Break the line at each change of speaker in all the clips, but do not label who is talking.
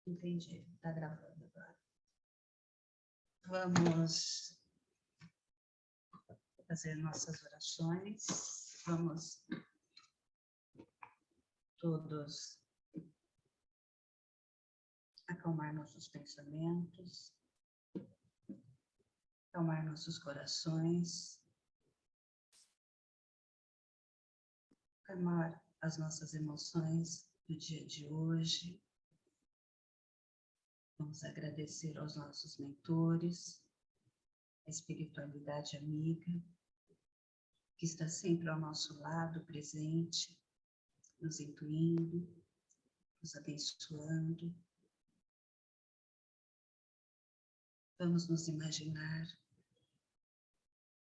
Entendi, está gravando agora. Vamos fazer nossas orações. Vamos todos acalmar nossos pensamentos, acalmar nossos corações, acalmar as nossas emoções do dia de hoje. Vamos agradecer aos nossos mentores, a espiritualidade amiga, que está sempre ao nosso lado, presente, nos intuindo, nos abençoando. Vamos nos imaginar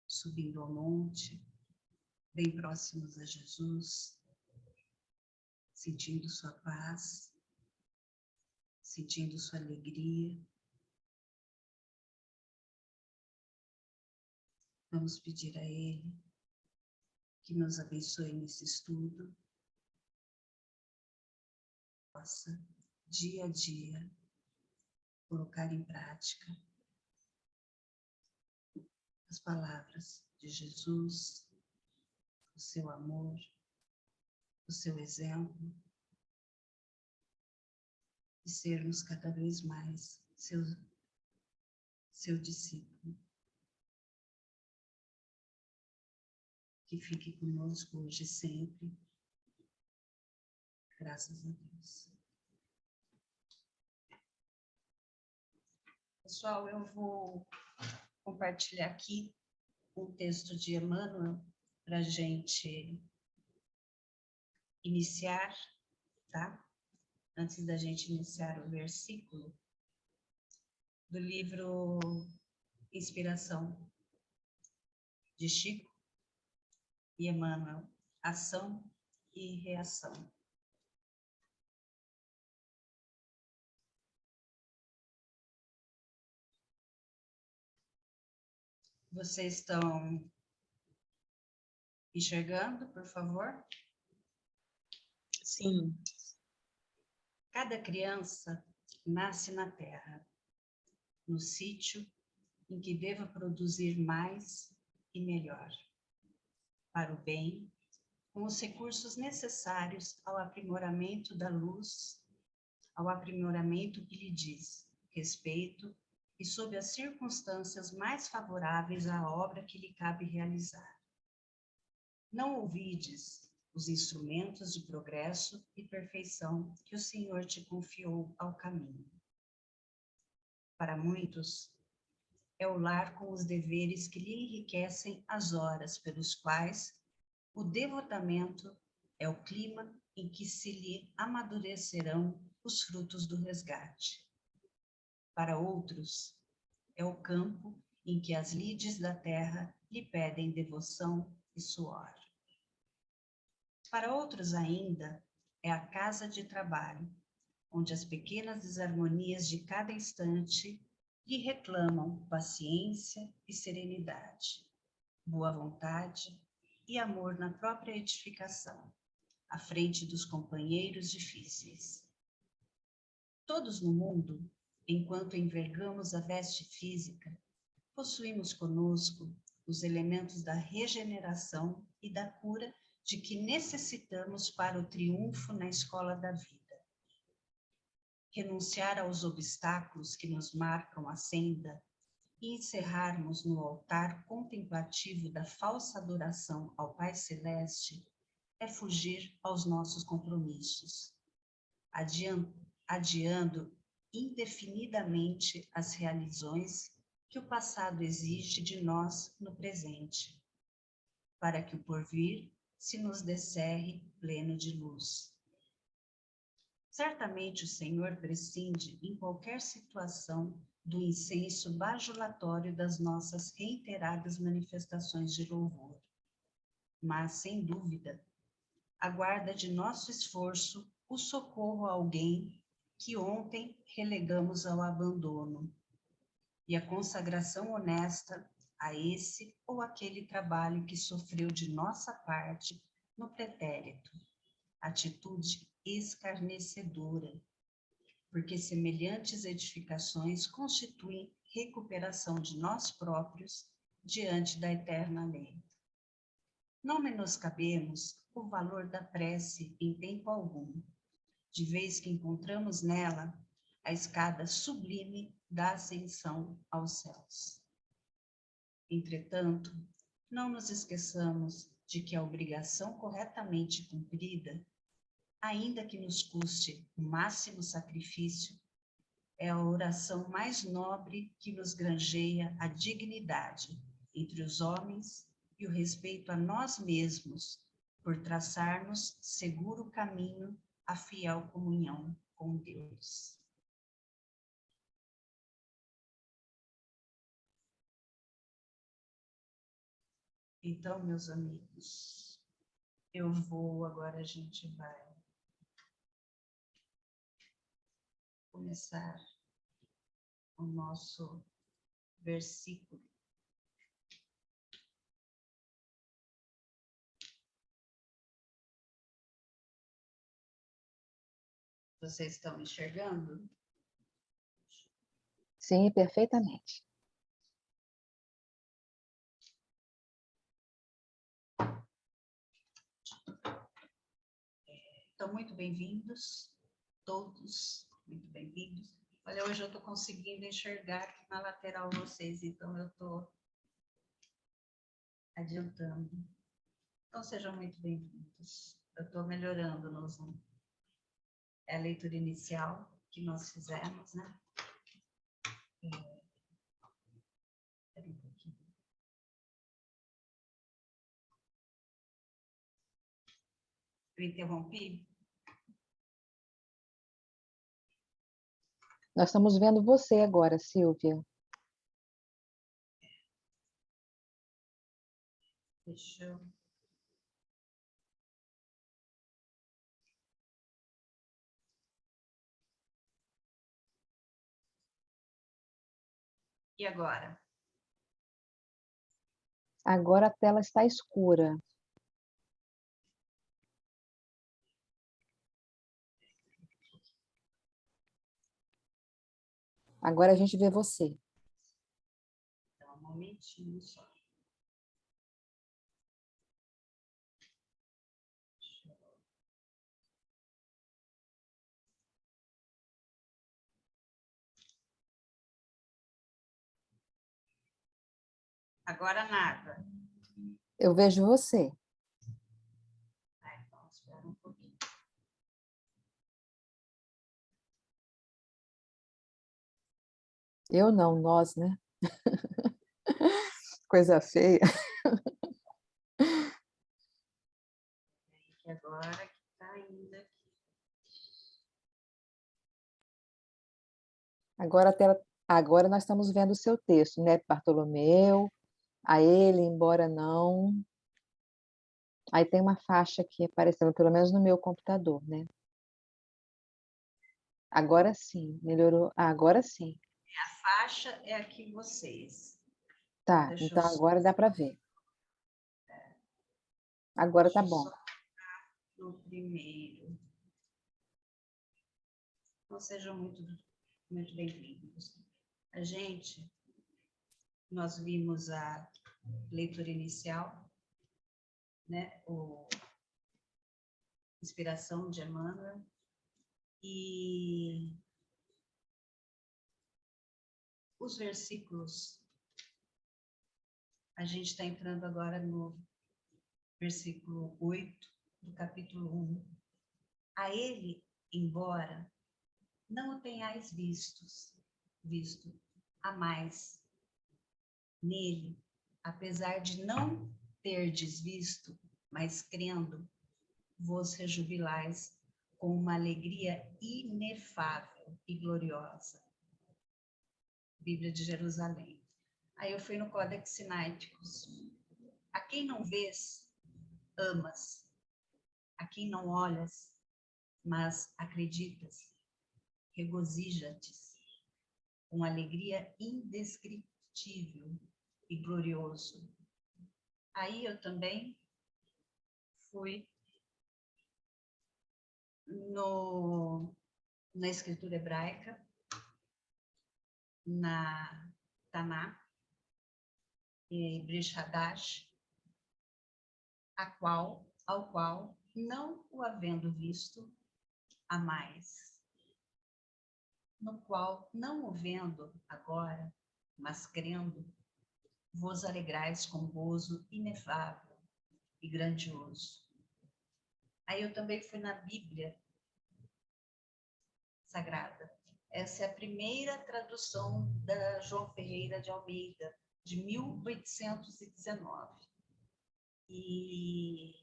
subindo ao monte, bem próximos a Jesus, sentindo sua paz, sentindo sua alegria. Vamos pedir a Ele que nos abençoe nesse estudo, possa, dia a dia, colocar em prática as palavras de Jesus, o seu amor, o seu exemplo, e sermos cada vez mais seu discípulo. Que fique conosco hoje e sempre, graças a Deus. Pessoal, eu vou compartilhar aqui um texto de Emmanuel para a gente iniciar, tá? Antes da gente iniciar o versículo, do livro Inspiração, de Chico e Emmanuel, Ação e Reação. Vocês estão enxergando, por favor?
Sim.
Cada criança nasce na terra, no sítio em que deva produzir mais e melhor, para o bem, com os recursos necessários ao aprimoramento da luz, ao aprimoramento que lhe diz respeito e sob as circunstâncias mais favoráveis à obra que lhe cabe realizar. Não ouvides os instrumentos de progresso e perfeição que o Senhor te confiou ao caminho. Para muitos, é o lar com os deveres que lhe enriquecem as horas pelos quais o devotamento é o clima em que se lhe amadurecerão os frutos do resgate. Para outros, é o campo em que as lides da terra lhe pedem devoção e suor. Para outros ainda, é a casa de trabalho, onde as pequenas desarmonias de cada instante lhe reclamam paciência e serenidade, boa vontade e amor na própria edificação, à frente dos companheiros difíceis. Todos no mundo, enquanto envergamos a veste física, possuímos conosco os elementos da regeneração e da cura de que necessitamos para o triunfo na escola da vida. Renunciar aos obstáculos que nos marcam a senda e encerrarmos no altar contemplativo da falsa adoração ao Pai Celeste é fugir aos nossos compromissos, adiando indefinidamente as realizações que o passado exige de nós no presente, para que o porvir se nos descerre pleno de luz. Certamente o Senhor prescinde em qualquer situação do incenso bajulatório das nossas reiteradas manifestações de louvor, mas, sem dúvida, aguarda de nosso esforço o socorro a alguém que ontem relegamos ao abandono, e a consagração honesta a esse ou aquele trabalho que sofreu de nossa parte no pretérito, atitude escarnecedora, porque semelhantes edificações constituem recuperação de nós próprios diante da eterna lei. Não menoscabemos o valor da prece em tempo algum, de vez que encontramos nela a escada sublime da ascensão aos céus. Entretanto, não nos esqueçamos de que a obrigação corretamente cumprida, ainda que nos custe o máximo sacrifício, é a oração mais nobre que nos granjeia a dignidade entre os homens e o respeito a nós mesmos, por traçar-nos seguro caminho à fiel comunhão com Deus. Então, meus amigos, agora a gente vai começar o nosso versículo. Vocês estão enxergando?
Sim, perfeitamente.
Então, muito bem-vindos, todos, muito bem-vindos. Olha, hoje eu estou conseguindo enxergar aqui na lateral vocês, então eu estou adiantando. Então, sejam muito bem-vindos. Eu estou melhorando no Zoom. É a leitura inicial que nós fizemos, né? Espera um pouquinho. Eu interrompi?
Nós estamos vendo você agora, Silvia.
Deixa eu... E agora?
Agora a tela está escura. Agora a gente vê você.
Então, um momentinho só. Agora nada.
Eu vejo você.
Então, espera um pouquinho.
Eu não, nós, né? Coisa feia.
Que agora que está ainda aqui.
Agora nós estamos vendo o seu texto, né? Bartolomeu, a ele, embora não. Aí tem uma faixa aqui aparecendo, pelo menos no meu computador, né? Agora sim, melhorou. Ah, agora sim.
A faixa é aqui vocês.
Tá,
Deixa eu
então
só...
agora dá para ver. Agora tá
Deixa eu
bom.
só no primeiro. Então, sejam muito bem-vindos. Nós vimos a leitura inicial, né? Inspiração de Emmanuel. E os versículos, a gente está entrando agora no versículo 8 do capítulo 1. A ele, embora não o tenhais visto, amais nele, apesar de não terdes visto, mas crendo, vos rejubilais com uma alegria inefável e gloriosa. Bíblia de Jerusalém. Aí eu fui no Codex Sinaiticus. A quem não vês, amas. A quem não olhas, mas acreditas, regozija-te com alegria indescritível e glorioso. Aí eu também fui no na escritura hebraica, na Taná, e Brit Hadash, ao qual, não o havendo visto, a mais, no qual, não o vendo agora, mas crendo, vos alegrais com gozo inefável e grandioso. Aí eu também fui na Bíblia Sagrada. Essa é a primeira tradução da João Ferreira de Almeida, de 1819. E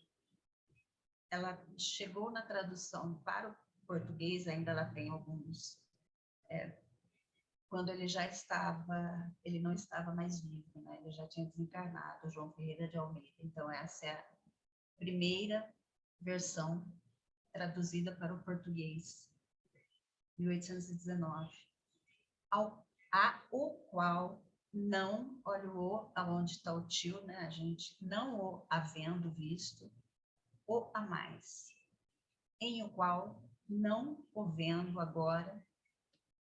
ela chegou na tradução para o português, ainda ela tem alguns... quando ele não estava mais vivo, né? Ele já tinha desencarnado, João Ferreira de Almeida. Então, essa é a primeira versão traduzida para o português, 1819, o qual não, olha o aonde está o tio, né, a gente, não o havendo visto, o a mais, em o qual, não o vendo agora,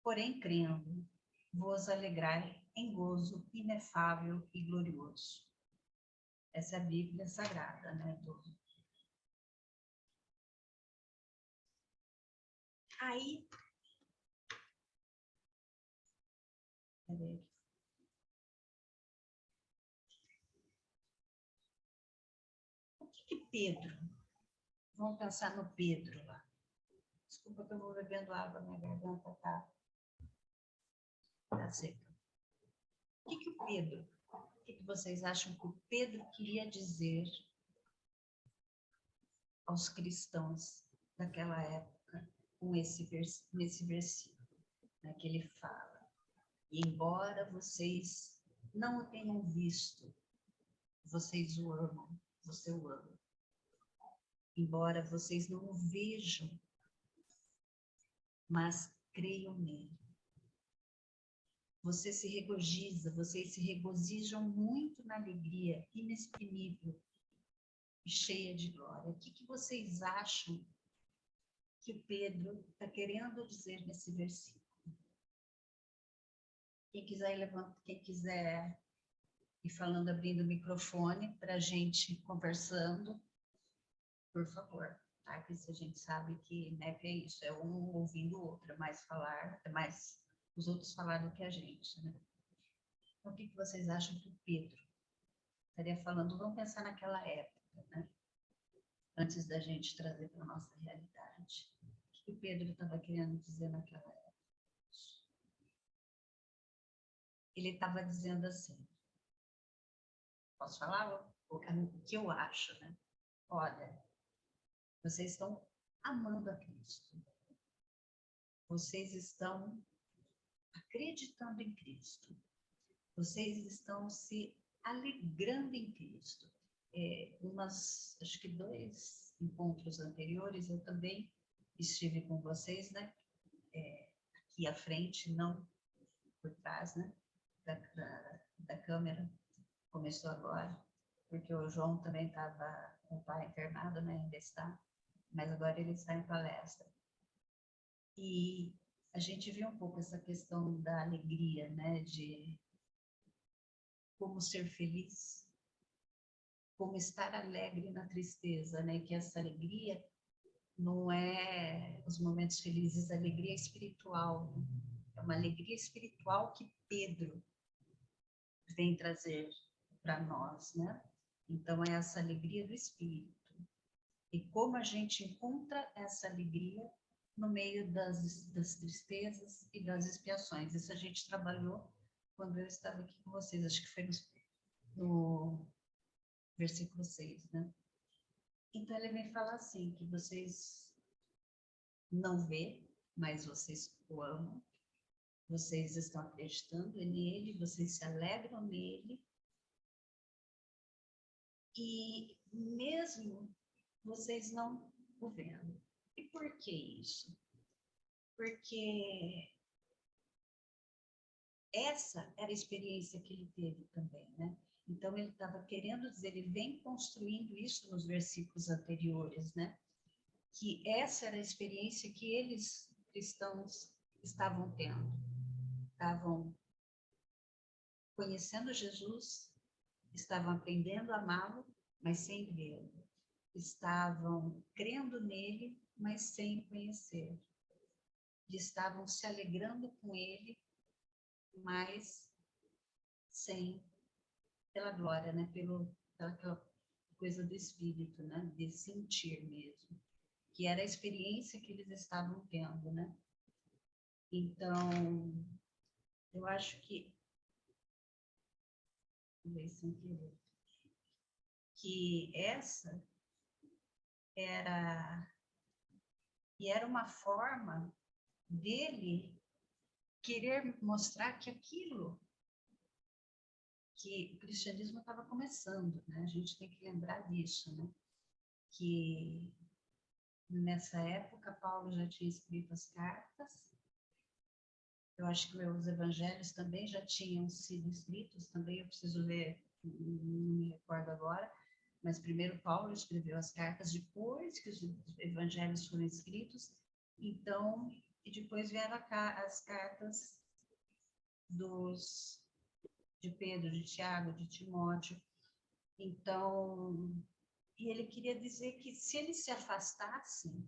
porém crendo, vos alegrai em gozo inefável e glorioso. Essa é a Bíblia Sagrada, né, Aí, o que Pedro, vamos pensar no Pedro lá. Desculpa que eu vou bebendo água, minha garganta tá seca. O que o Pedro, o que vocês acham que o Pedro queria dizer aos cristãos daquela época com esse versículo, né, que ele fala: e embora vocês não o tenham visto, vocês o amam, você o ama. Embora vocês não o vejam, mas creiam nele. Vocês se regozijam muito na alegria inexprimível e cheia de glória. O que vocês acham que o Pedro está querendo dizer nesse versículo? Quem quiser ir falando, abrindo o microfone para a gente conversando, por favor. Tá? Porque a gente sabe que, né, que é isso, é um ouvindo o outro, é mais os outros falar do que a gente, né? Então, o que vocês acham que o Pedro estaria falando? Vamos pensar naquela época, né? Antes da gente trazer para a nossa realidade. O que o Pedro estava querendo dizer naquela época? Ele estava dizendo assim, posso falar o que eu acho, né? Olha, vocês estão amando a Cristo. Vocês estão acreditando em Cristo. Vocês estão se alegrando em Cristo. Acho que 2 encontros anteriores, eu também estive com vocês, né? Aqui à frente, não por trás, né? Da câmera. Começou agora, porque o João também estava com o pai internado, né? Ainda está, mas agora ele está em palestra. E a gente viu um pouco essa questão da alegria, né? De como ser feliz, como estar alegre na tristeza, né? Que essa alegria não é os momentos felizes, a alegria espiritual. É uma alegria espiritual que Pedro vem trazer para nós, né? Então, é essa alegria do espírito. E como a gente encontra essa alegria no meio das tristezas e das expiações. Isso a gente trabalhou quando eu estava aqui com vocês, acho que foi no versículo 6, né? Então, ele vem falar assim, que vocês não vê, mas vocês o amam, vocês estão acreditando nele, vocês se alegram nele, e mesmo vocês não o vendo. E por que isso? Porque essa era a experiência que ele teve também, né? Então, ele estava querendo dizer, ele vem construindo isso nos versículos anteriores, né? Que essa era a experiência que eles cristãos estavam tendo. Estavam conhecendo Jesus, estavam aprendendo a amá-lo, mas sem vê-lo. Estavam crendo nele, mas sem conhecer. Estavam se alegrando com ele, mas sem, pela glória, né? Pela coisa do Espírito, né? De sentir mesmo. Que era a experiência que eles estavam tendo, né? Então, eu acho que... que essa era uma forma dele querer mostrar que aquilo que o cristianismo estava começando, né? A gente tem que lembrar disso, né? Que nessa época Paulo já tinha escrito as cartas. Eu acho que os evangelhos também já tinham sido escritos, também eu preciso ver, não me recordo agora, mas primeiro Paulo escreveu as cartas, depois que os evangelhos foram escritos, então, e depois vieram as cartas de Pedro, de Tiago, de Timóteo. Então, e ele queria dizer que se eles se afastassem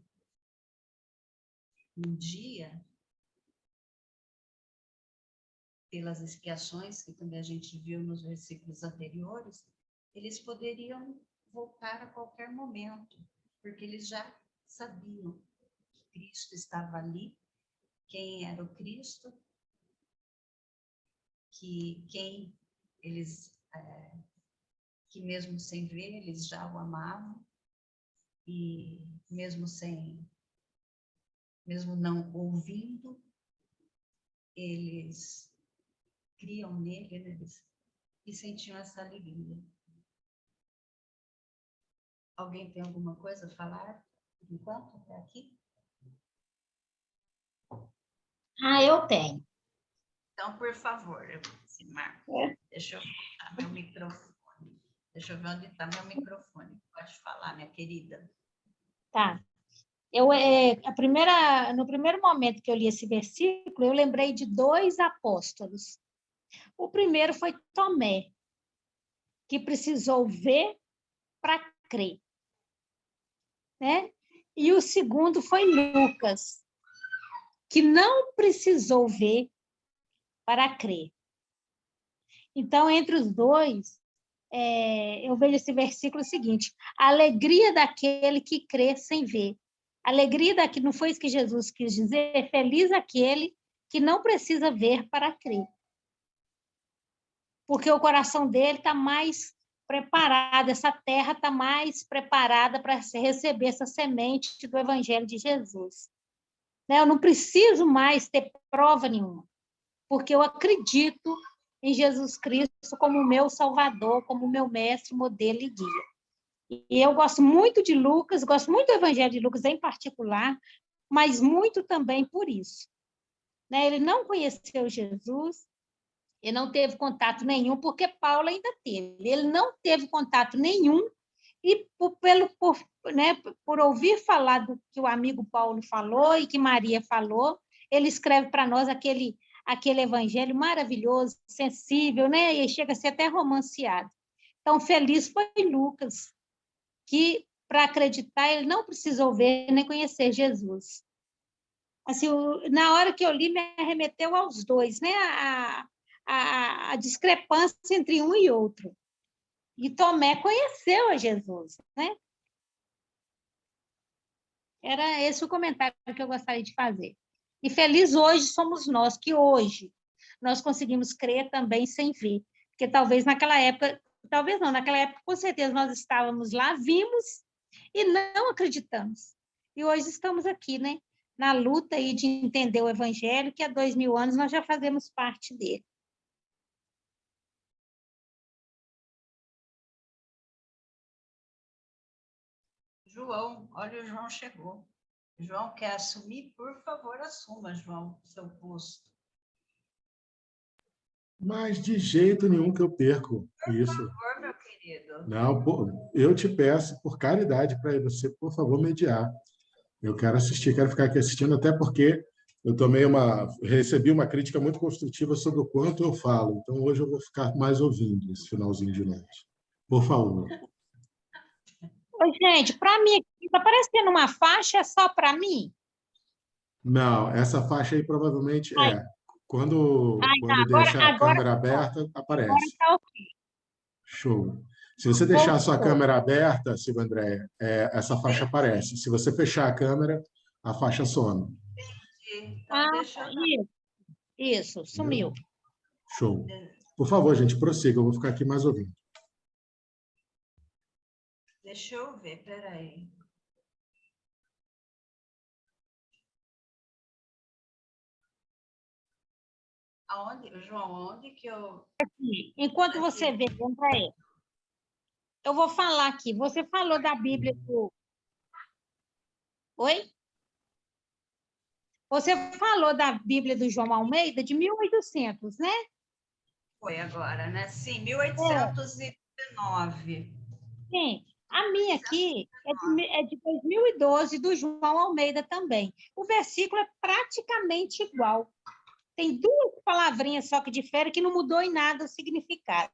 um dia, pelas expiações que também a gente viu nos versículos anteriores, eles poderiam voltar a qualquer momento, porque eles já sabiam que Cristo estava ali, quem era o Cristo, que mesmo sem ver, eles já o amavam, e mesmo não ouvindo, eles criam nele, né? E sentiam essa alegria. Alguém tem alguma coisa a falar? Enquanto até aqui?
Eu tenho.
Então, por favor, Marco, deixa eu botar meu microfone. Deixa eu ver onde está meu microfone. Pode falar, minha querida.
Tá. No primeiro momento que eu li esse versículo, eu lembrei de 2 apóstolos. O primeiro foi Tomé, que precisou ver para crer, né? E o segundo foi Lucas, que não precisou ver para crer. Então, entre os dois, eu vejo esse versículo seguinte: a alegria daquele que crê sem ver. A alegria daquele, não foi isso que Jesus quis dizer? Feliz aquele que não precisa ver para crer. Porque o coração dele está mais preparado, essa terra está mais preparada para receber essa semente do Evangelho de Jesus. Eu não preciso mais ter prova nenhuma, porque eu acredito em Jesus Cristo como meu Salvador, como meu mestre, modelo e guia. E eu gosto muito de Lucas, gosto muito do Evangelho de Lucas em particular, mas muito também por isso. Ele não conheceu Jesus, ele não teve contato nenhum, porque Paulo ainda teve. Ele não teve contato nenhum, e por ouvir falar do que o amigo Paulo falou e que Maria falou, ele escreve para nós aquele evangelho maravilhoso, sensível, né? E chega a ser até romanceado. Então, feliz foi Lucas, que, para acreditar, ele não precisou ver nem conhecer Jesus. Assim, na hora que eu li, me arremeteu aos dois, né? A discrepância entre um e outro. E Tomé conheceu a Jesus, né? Era esse o comentário que eu gostaria de fazer. E feliz hoje somos nós, que hoje nós conseguimos crer também sem ver. Porque talvez naquela época, naquela época com certeza nós estávamos lá, vimos e não acreditamos. E hoje estamos aqui, né? Na luta aí de entender o Evangelho, que há 2000 anos nós já fazemos parte dele.
João, olha, o João chegou. João quer assumir? Por favor, assuma, João, seu posto.
Mas de jeito nenhum que eu perco isso.
Por favor, meu querido.
Não, eu te peço, por caridade, para você, por favor, mediar. Eu quero assistir, quero ficar aqui assistindo, até porque recebi uma crítica muito construtiva sobre o quanto eu falo. Então, hoje eu vou ficar mais ouvindo esse finalzinho de noite. Por favor.
Ô, gente, para mim, está aparecendo uma faixa é só para mim?
Não, essa faixa aí provavelmente
Ai,
quando deixa a
agora
câmera aberta, aparece.
tá ok.
Show. Se você deixar a sua
Voltou.
câmera aberta, Silvia Andréia, essa faixa aparece. Se você fechar a câmera, a faixa some.
Entendi. Então, deixa eu dar.
Isso, sumiu.
Show. Por favor, gente, prossiga. Eu vou ficar aqui mais ouvindo.
Deixa eu ver, peraí. Aonde, João, onde que eu...
Enquanto você vê, André, eu vou falar aqui. Você falou da Bíblia do... Oi? Você falou da Bíblia do João Almeida de 1800, né?
Foi agora, né? Sim,
É.
1819.
Sim. A minha aqui é de 2012, do João Almeida também. O versículo é praticamente igual. Tem duas palavrinhas só que diferem, que não mudou em nada o significado.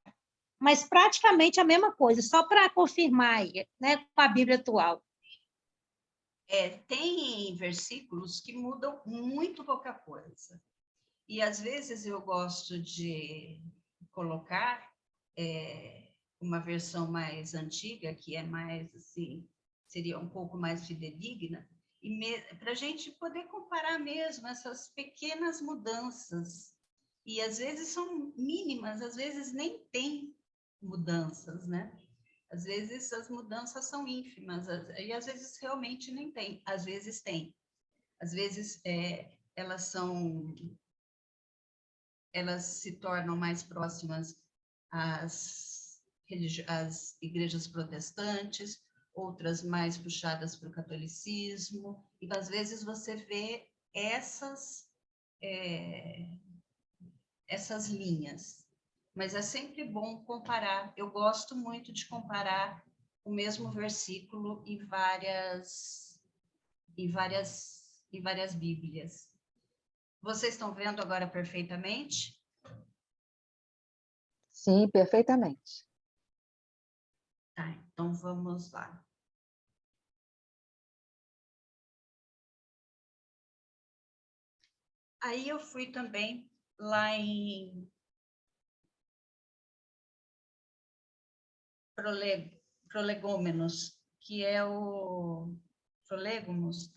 Mas praticamente a mesma coisa, só para confirmar aí, né, com a Bíblia atual.
Tem versículos que mudam muito pouca coisa. E, às vezes, eu gosto de colocar uma versão mais antiga, que é mais, assim, seria um pouco mais fidedigna, para a gente poder comparar mesmo essas pequenas mudanças. E, às vezes, são mínimas, às vezes nem tem mudanças, né? Às vezes as mudanças são ínfimas, e às vezes realmente nem tem, às vezes tem. Às vezes elas se tornam mais próximas às igrejas protestantes, outras mais puxadas para o catolicismo, e às vezes você vê essas linhas. Mas é sempre bom comparar. Eu gosto muito de comparar o mesmo versículo em várias Bíblias. Vocês estão vendo agora perfeitamente?
Sim, perfeitamente.
Tá, então vamos lá. Aí eu fui também lá em Prolegômenos, que é o Prolegomos,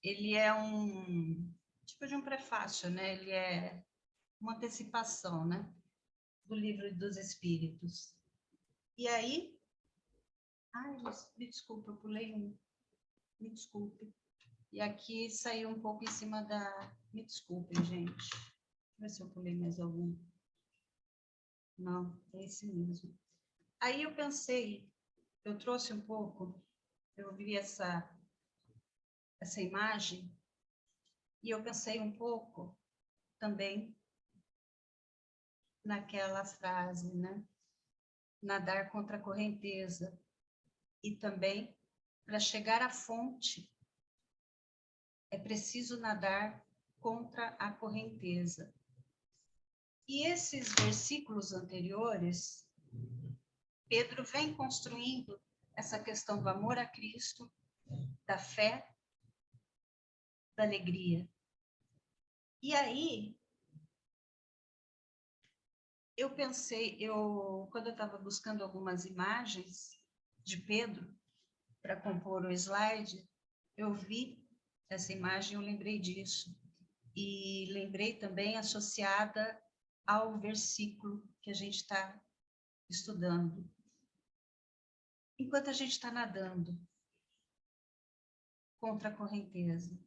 ele é um tipo de um prefácio, né? Ele é uma antecipação, né? Do Livro dos Espíritos. E aí, me desculpa, eu pulei um, me desculpe. E aqui saiu um pouco em cima da... Me desculpem, gente. Deixa eu ver se eu pulei mais algum. Não, é esse mesmo. Aí eu pensei, eu trouxe um pouco, eu vi essa imagem, e eu pensei um pouco também naquela frase, né? Nadar contra a correnteza. E também, para chegar à fonte, é preciso nadar contra a correnteza. E esses versículos anteriores, Pedro vem construindo essa questão do amor a Cristo, da fé, da alegria. E aí, eu pensei, quando eu estava buscando algumas imagens de Pedro para compor o slide, eu vi essa imagem, eu lembrei disso. E lembrei também associada ao versículo que a gente está estudando. Enquanto a gente está nadando contra a correnteza,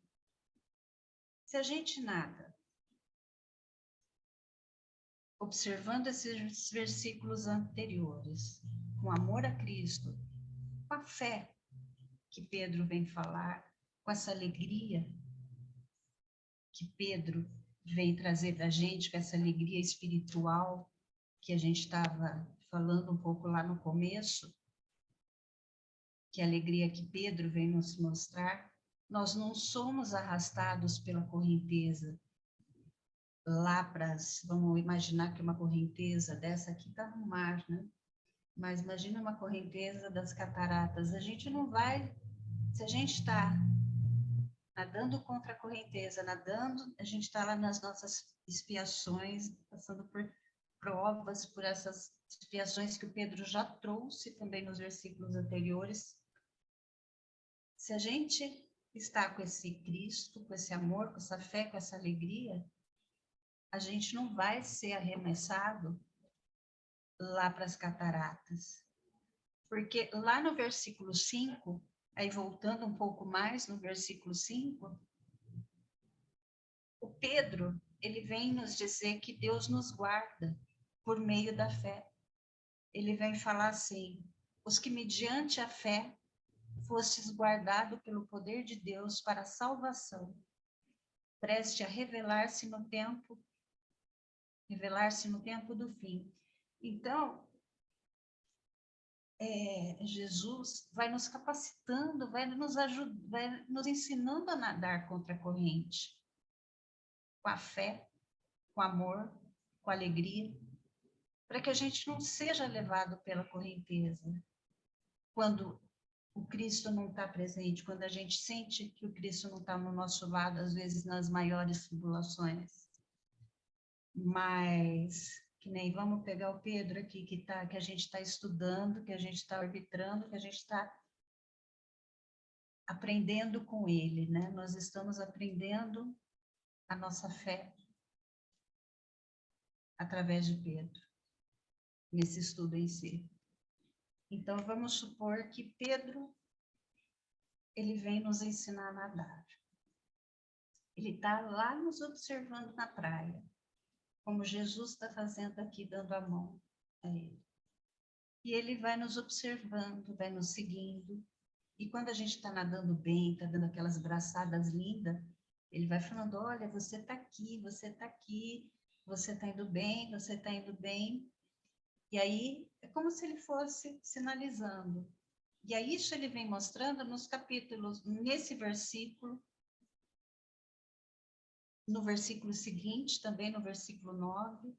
se a gente nada observando esses versículos anteriores, com amor a Cristo, com a fé que Pedro vem falar, com essa alegria que Pedro vem trazer para a gente, com essa alegria espiritual que a gente estava falando um pouco lá no começo, que a alegria que Pedro vem nos mostrar, Nós não somos arrastados pela correnteza lá para... Vamos imaginar que uma correnteza dessa aqui está no mar, né? Mas imagina uma correnteza das cataratas. A gente não vai... Se a gente está nadando contra a correnteza, nadando, a gente está lá nas nossas expiações, passando por provas, por essas expiações que o Pedro já trouxe também nos versículos anteriores. Se a gente está com esse Cristo, com esse amor, com essa fé, com essa alegria, a gente não vai ser arremessado lá para as cataratas. Porque lá no versículo 5, aí voltando um pouco mais no versículo 5, o Pedro, ele vem nos dizer que Deus nos guarda por meio da fé. Ele vem falar assim: os que mediante a fé fostes guardado pelo poder de Deus para a salvação, preste a revelar-se no tempo do fim. Então, Jesus vai nos capacitando, vai nos ajudando, vai nos ensinando a nadar contra a corrente, com a fé, com amor, com alegria, para que a gente não seja levado pela correnteza. Quando o Cristo não está presente, quando a gente sente que o Cristo não está no nosso lado, às vezes nas maiores tribulações. Mas, que nem vamos pegar o Pedro aqui, que a gente está estudando, que a gente está arbitrando, que a gente está aprendendo com ele, né? Nós estamos aprendendo a nossa fé através de Pedro, nesse estudo em si. Então, vamos supor que Pedro, ele vem nos ensinar a nadar. Ele está lá nos observando na praia, como Jesus está fazendo aqui, dando a mão a ele. E ele vai nos observando, vai nos seguindo. E quando a gente está nadando bem, está dando aquelas braçadas lindas, ele vai falando: olha, você está aqui, você está aqui, você está indo bem, você está indo bem. E aí, é como se ele fosse sinalizando. E aí, isso ele vem mostrando nos capítulos, nesse versículo, no versículo seguinte, também no versículo 9.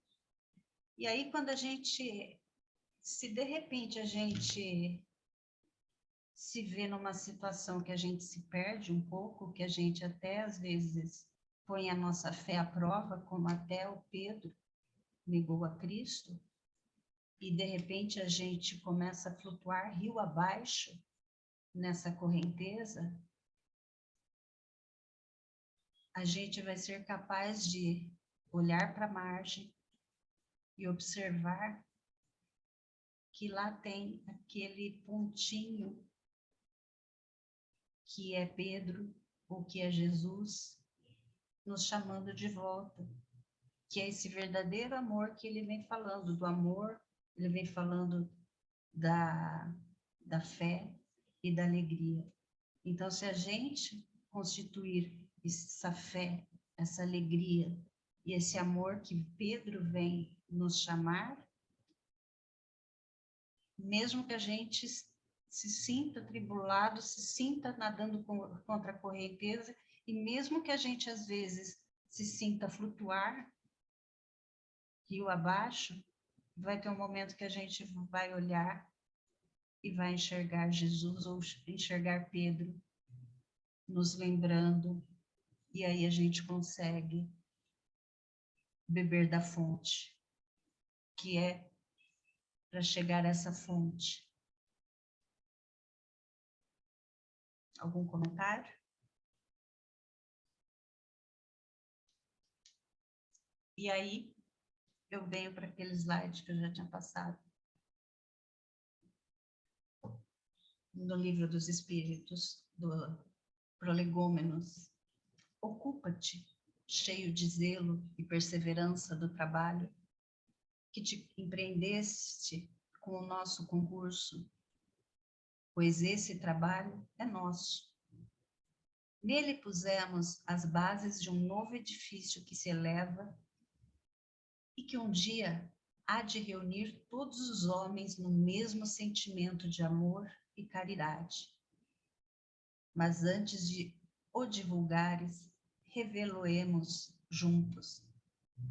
E aí, quando a gente, se de repente a gente se vê numa situação que a gente se perde um pouco, que a gente até às vezes põe a nossa fé à prova, como até o Pedro negou a Cristo, e de repente a gente começa a flutuar rio abaixo nessa correnteza, a gente vai ser capaz de olhar para a margem e observar que lá tem aquele pontinho que é Pedro, ou que é Jesus, nos chamando de volta, que é esse verdadeiro amor que ele vem falando, do amor, ele vem falando da fé e da alegria. Então, se a gente constituir essa fé, essa alegria e esse amor que Pedro vem nos chamar, mesmo que a gente se sinta atribulado, se sinta nadando contra a correnteza, e mesmo que a gente, às vezes, se sinta flutuar rio abaixo, vai ter um momento que a gente vai olhar e vai enxergar Jesus ou enxergar Pedro nos lembrando, e aí a gente consegue beber da fonte, que é para chegar a essa fonte. Algum comentário? E aí, eu venho para aquele slide que eu já tinha passado. No livro dos Espíritos, do Prolegômenos. Ocupa-te, cheio de zelo e perseverança do trabalho, que te empreendeste com o nosso concurso, pois esse trabalho é nosso. Nele pusemos as bases de um novo edifício que se eleva e que um dia há de reunir todos os homens no mesmo sentimento de amor e caridade. Mas antes de o divulgares, revelo-emos juntos,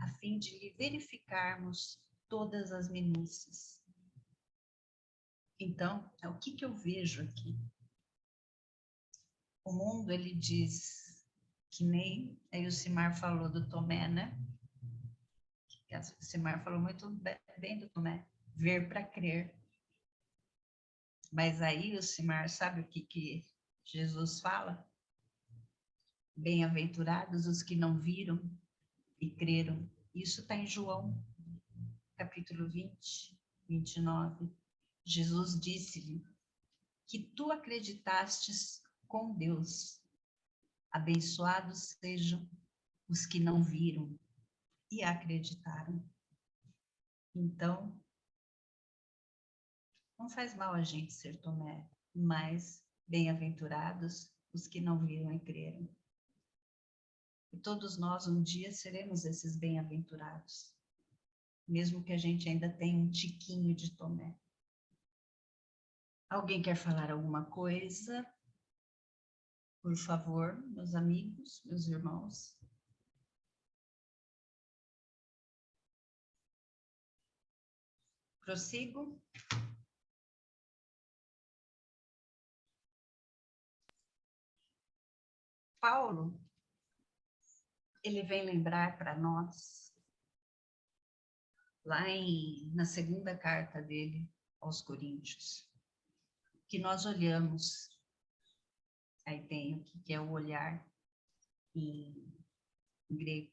a fim de lhe verificarmos todas as minúcias. Então, o que eu vejo aqui? O mundo, ele diz, que nem aí o Simar falou do Tomé, né? O Simar falou muito bem do Tomé, ver para crer. Mas aí o Simar, sabe o que Jesus fala? Bem-aventurados os que não viram e creram. Isso está em João, capítulo 20, 29. Jesus disse-lhe que tu acreditastes com Deus. Abençoados sejam os que não viram e acreditaram. Então, não faz mal a gente ser Tomé, mas bem-aventurados os que não viram e creram. E todos nós um dia seremos esses bem-aventurados, mesmo que a gente ainda tenha um tiquinho de Tomé. Alguém quer falar alguma coisa? Por favor, meus amigos, meus irmãos. Prossigo. Paulo, ele vem lembrar para nós, lá na segunda carta dele aos Coríntios, que nós olhamos, aí tem o que é o olhar em grego,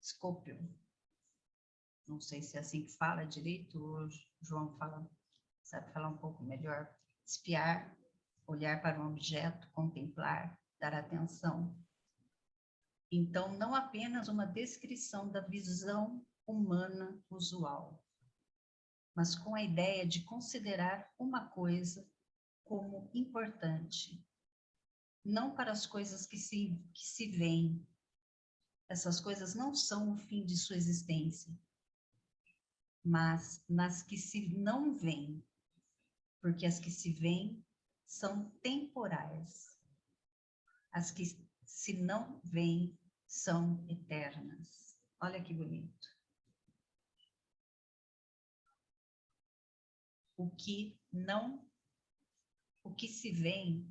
scopio, não sei se é assim que fala direito, ou João sabe falar um pouco melhor, espiar, olhar para um objeto, contemplar, dar atenção. Então, não apenas uma descrição da visão humana usual, mas com a ideia de considerar uma coisa como importante, não para as coisas que se veem. Essas coisas não são o fim de sua existência, mas nas que se não veem, porque as que se veem são temporais. As que se não veem são eternas. Olha que bonito. O que se vê,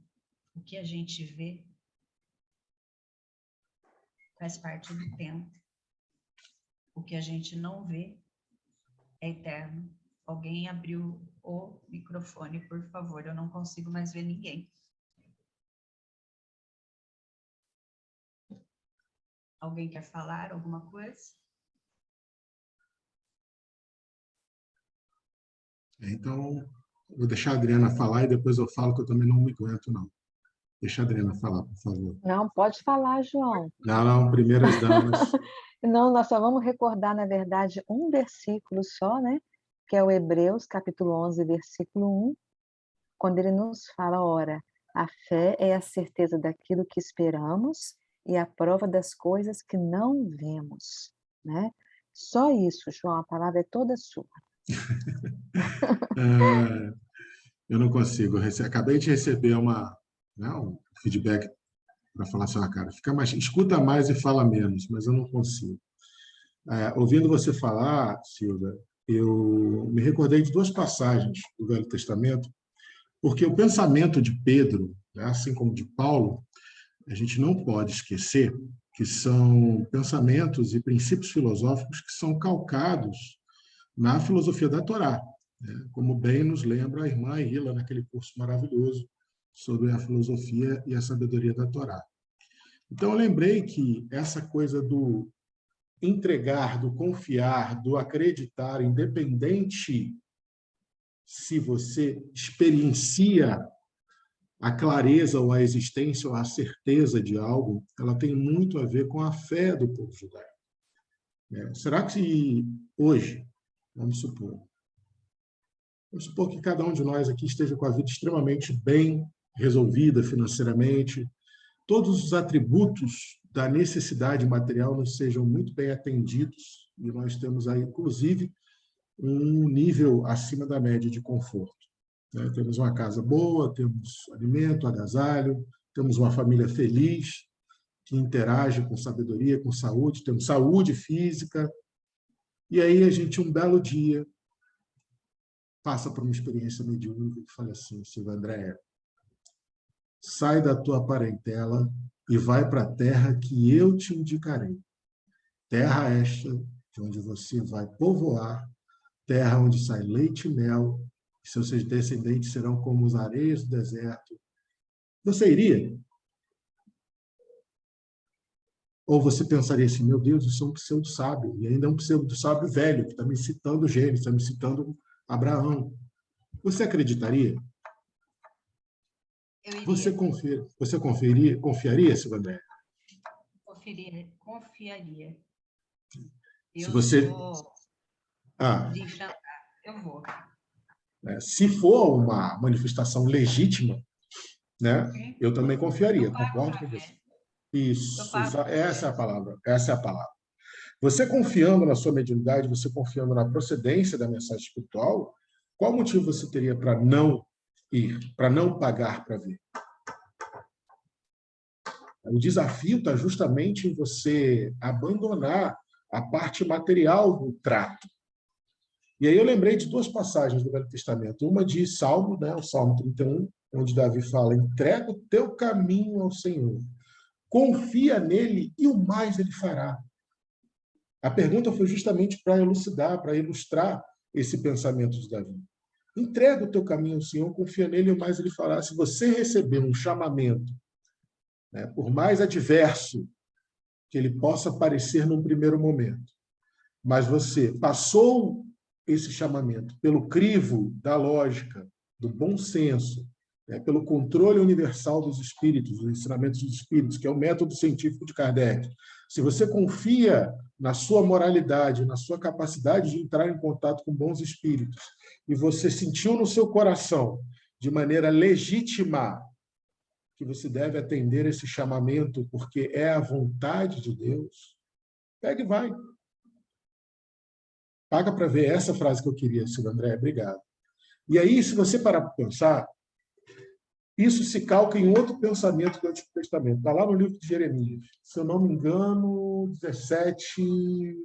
o que a gente vê, faz parte do tempo. O que a gente não vê é eterno. Alguém abriu o microfone, por favor, eu não consigo mais ver ninguém. Alguém quer falar alguma coisa?
Então, vou deixar a Adriana falar e depois eu falo, que eu também não me aguento, não. Deixa a Adriana falar, por favor.
Não, pode falar, João.
Não, primeiras damas.
Não, nós só vamos recordar, na verdade, um versículo só, né? Que é o Hebreus, capítulo 11, versículo 1, quando ele nos fala, ora, a fé é a certeza daquilo que esperamos e a prova das coisas que não vemos, né? Só isso, João, a palavra é toda sua.
Eu não consigo. Acabei de receber um feedback para falar assim, cara, escuta mais e fala menos, mas eu não consigo. Ouvindo você falar, Silvia, eu me recordei de duas passagens do Velho Testamento, porque o pensamento de Pedro, né, assim como de Paulo, a gente não pode esquecer que são pensamentos e princípios filosóficos que são calcados na filosofia da Torá, né, como bem nos lembra a irmã Hila naquele curso maravilhoso sobre a filosofia e a sabedoria da Torá. Então, eu lembrei que essa coisa do entregar, do confiar, do acreditar, independente se você experiencia a clareza ou a existência ou a certeza de algo, ela tem muito a ver com a fé do povo judaico. Será que hoje, vamos supor que cada um de nós aqui esteja com a vida extremamente bem resolvida financeiramente, todos os atributos da necessidade material nos sejam muito bem atendidos, e nós temos aí, inclusive, um nível acima da média de conforto. né? Temos uma casa boa, temos alimento, agasalho, temos uma família feliz, que interage com sabedoria, com saúde, temos saúde física. E aí a gente, um belo dia, passa por uma experiência medíocre e fala assim: Silvia Andréa, sai da tua parentela e vai para a terra que eu te indicarei. Terra esta de onde você vai povoar, terra onde sai leite e mel, e seus descendentes serão como as areias do deserto. Você iria? Ou você pensaria assim: meu Deus, eu sou um pseudo-sábio, e ainda é um pseudo-sábio velho, que está me citando Gênesis, está me citando Abraão. Você acreditaria?
Eu iria.
Você confiaria, Silvia Andréa?
Confiaria.
Se você...
sou de enfrentar, eu vou.
Se for uma manifestação legítima, né, eu também confiaria, concordo com você. Isso, essa é a palavra, essa é a palavra. Você confiando na sua mediunidade, você confiando na procedência da mensagem espiritual, qual motivo você teria para não ir, para não pagar para ver? O desafio está justamente em você abandonar a parte material do trato. E aí eu lembrei de duas passagens do Velho Testamento. Uma de Salmo, né, o Salmo 31, onde Davi fala: entrega o teu caminho ao Senhor, confia nele e o mais ele fará. A pergunta foi justamente para elucidar, para ilustrar esse pensamento de Davi. Entrega o teu caminho ao Senhor, confia nele e o mais ele fará. Se você receber um chamamento, né, por mais adverso que ele possa parecer num primeiro momento, mas você passou esse chamamento pelo crivo da lógica, do bom senso, né, pelo controle universal dos espíritos, dos ensinamentos dos espíritos, que é o método científico de Kardec. Se você confia na sua moralidade, na sua capacidade de entrar em contato com bons espíritos, e você sentiu no seu coração, de maneira legítima, que você deve atender esse chamamento porque é a vontade de Deus, pega e vai. Paga para ver essa frase que eu queria, Silvia Andréa, obrigado. E aí, se você parar para pensar, isso se calca em outro pensamento do Antigo Testamento. Está lá no livro de Jeremias. Se eu não me engano, 17,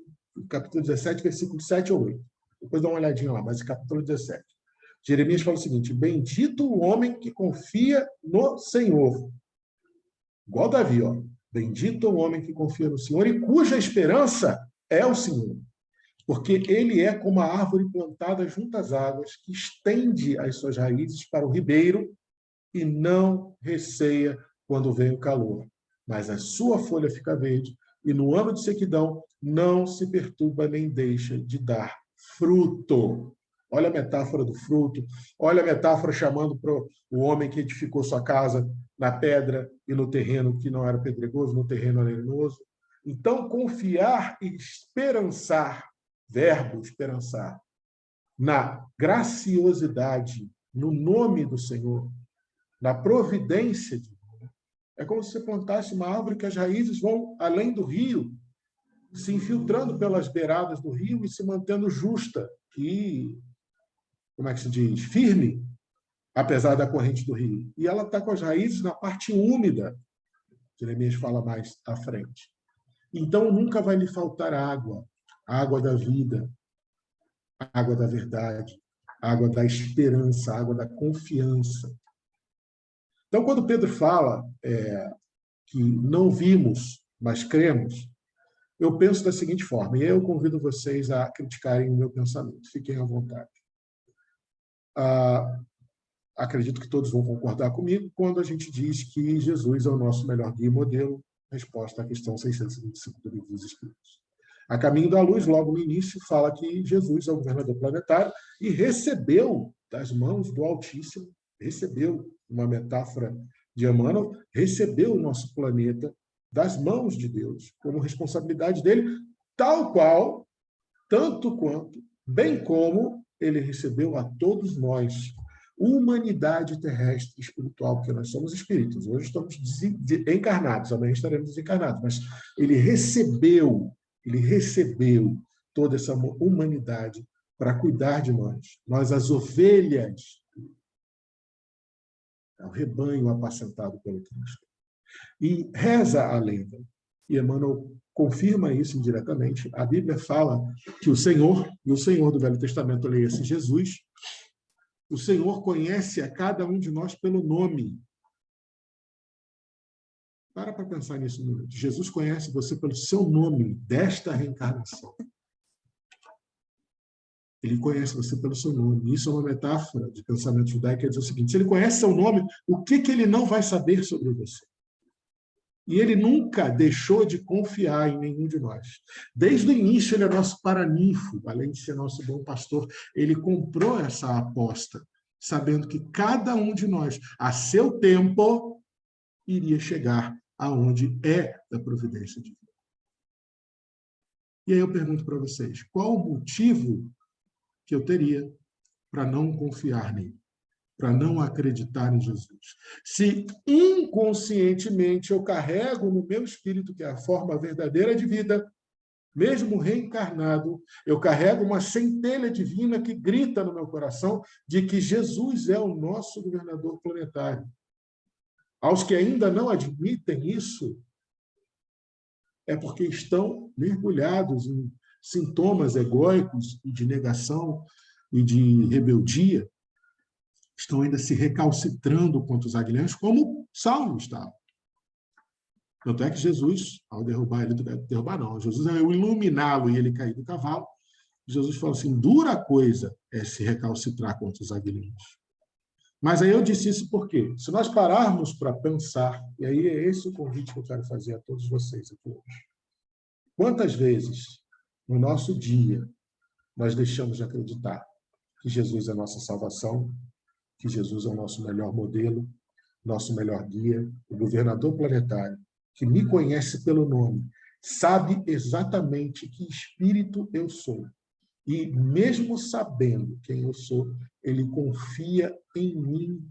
capítulo 17, versículo 7 ou 8. Depois dá uma olhadinha lá, mas capítulo 17. Jeremias fala o seguinte: bendito o homem que confia no Senhor. Igual Davi, ó. Bendito o homem que confia no Senhor e cuja esperança é o Senhor. Porque ele é como a árvore plantada junto às águas, que estende as suas raízes para o ribeiro e não receia quando vem o calor. Mas a sua folha fica verde e no ano de sequidão não se perturba nem deixa de dar fruto. Olha a metáfora do fruto, olha a metáfora chamando para o homem que edificou sua casa na pedra e no terreno que não era pedregoso, no terreno arenoso. Então, confiar e esperançar, verbo esperançar, na graciosidade, no nome do Senhor, na providência de Deus. É como se você plantasse uma árvore que as raízes vão além do rio, se infiltrando pelas beiradas do rio e se mantendo justa e, como é que se diz, firme, apesar da corrente do rio. E ela está com as raízes na parte úmida, Jeremias fala mais à frente. Então, nunca vai lhe faltar água, a água da vida, a água da verdade, a água da esperança, a água da confiança. Então, quando Pedro fala que não vimos, mas cremos, eu penso da seguinte forma, e eu convido vocês a criticarem o meu pensamento, fiquem à vontade. Acredito que todos vão concordar comigo quando a gente diz que Jesus é o nosso melhor guia e modelo, resposta à questão 625 do Livro dos Espíritos. A Caminho da Luz, logo no início, fala que Jesus é o governador planetário e recebeu das mãos do Altíssimo, recebeu, uma metáfora de Emmanuel, recebeu o nosso planeta das mãos de Deus, como responsabilidade dele, tal qual, tanto quanto, bem como ele recebeu a todos nós, humanidade terrestre e espiritual, porque nós somos espíritos. Hoje estamos encarnados, amanhã estaremos desencarnados, mas ele recebeu toda essa humanidade para cuidar de nós. Nós, as ovelhas É o rebanho apacentado pelo Cristo. E reza a lenda, e Emmanuel confirma isso indiretamente. A Bíblia fala que o Senhor, e o Senhor do Velho Testamento, leia-se Jesus, o Senhor conhece a cada um de nós pelo nome. Para pensar nisso um minuto. Jesus conhece você pelo seu nome desta reencarnação. Ele conhece você pelo seu nome. Isso é uma metáfora de pensamento judaico, que diz o seguinte: se ele conhece seu nome, o que ele não vai saber sobre você? E ele nunca deixou de confiar em nenhum de nós. Desde o início, ele é nosso paraninfo, além de ser nosso bom pastor. Ele comprou essa aposta, sabendo que cada um de nós, a seu tempo, iria chegar aonde é da providência divina. E aí eu pergunto para vocês, qual o motivo que eu teria para não confiar nele, para não acreditar em Jesus? Se inconscientemente eu carrego no meu espírito, que é a forma verdadeira de vida, mesmo reencarnado, eu carrego uma centelha divina que grita no meu coração de que Jesus é o nosso governador planetário. Aos que ainda não admitem isso, é porque estão mergulhados em sintomas egóicos e de negação e de rebeldia, estão ainda se recalcitrando contra os aguilhões, como Saulo estava. Tanto é que Jesus, ao derrubar ele, derrubar não, Jesus, ao iluminá-lo e ele cair do cavalo, Jesus falou assim: dura coisa é se recalcitrar contra os aguilhões. Mas aí eu disse isso porque, se nós pararmos para pensar, e aí é esse o convite que eu quero fazer a todos vocês aqui hoje. Quantas vezes, no nosso dia, nós deixamos de acreditar que Jesus é a nossa salvação, que Jesus é o nosso melhor modelo, nosso melhor guia, o governador planetário, que me conhece pelo nome, sabe exatamente que espírito eu sou. E, mesmo sabendo quem eu sou, ele confia em mim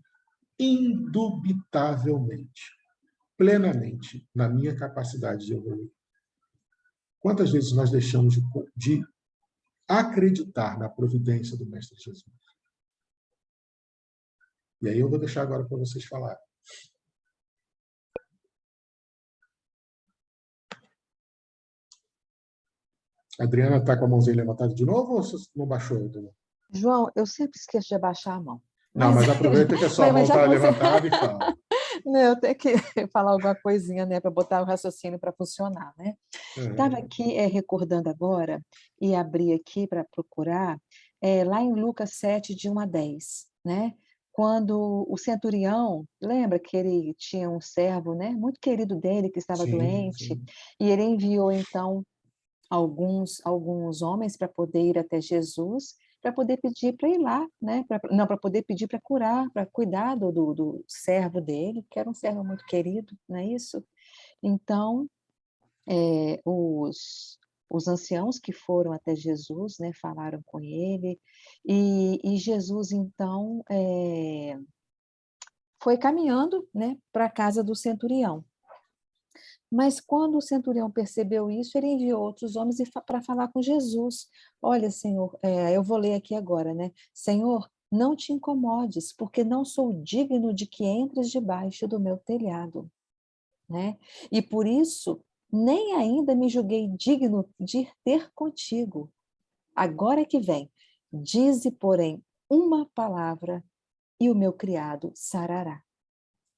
indubitavelmente, plenamente, na minha capacidade de evoluir. Quantas vezes nós deixamos de acreditar na providência do Mestre Jesus? E aí eu vou deixar agora para vocês falarem. A Adriana está com a mãozinha levantada de novo ou você não baixou, Adriana?
João, eu sempre esqueço de abaixar a mão.
Não, mas aproveita que a sua mão está levantada e fala.
Não, eu tenho que falar alguma coisinha, né, para botar o raciocínio para funcionar, né? Estava aqui recordando agora e abri aqui para procurar, lá em Lucas 7, de 1 a 10, né? Quando o centurião, lembra que ele tinha um servo, né, muito querido dele, que estava doente,
sim.
E ele enviou, então, alguns homens para poder ir até Jesus, para poder pedir para ir lá, né? Para poder pedir para curar, para cuidar do servo dele, que era um servo muito querido, não é isso? Então, os anciãos que foram até Jesus, né, falaram com ele, e Jesus, então, foi caminhando, né, para a casa do centurião. Mas quando o centurião percebeu isso, ele enviou outros homens para falar com Jesus. Olha, Senhor, eu vou ler aqui agora, né? Senhor, não te incomodes, porque não sou digno de que entres debaixo do meu telhado, né? E por isso, nem ainda me julguei digno de ir ter contigo. Agora que vem, dize, porém, uma palavra e o meu criado sarará.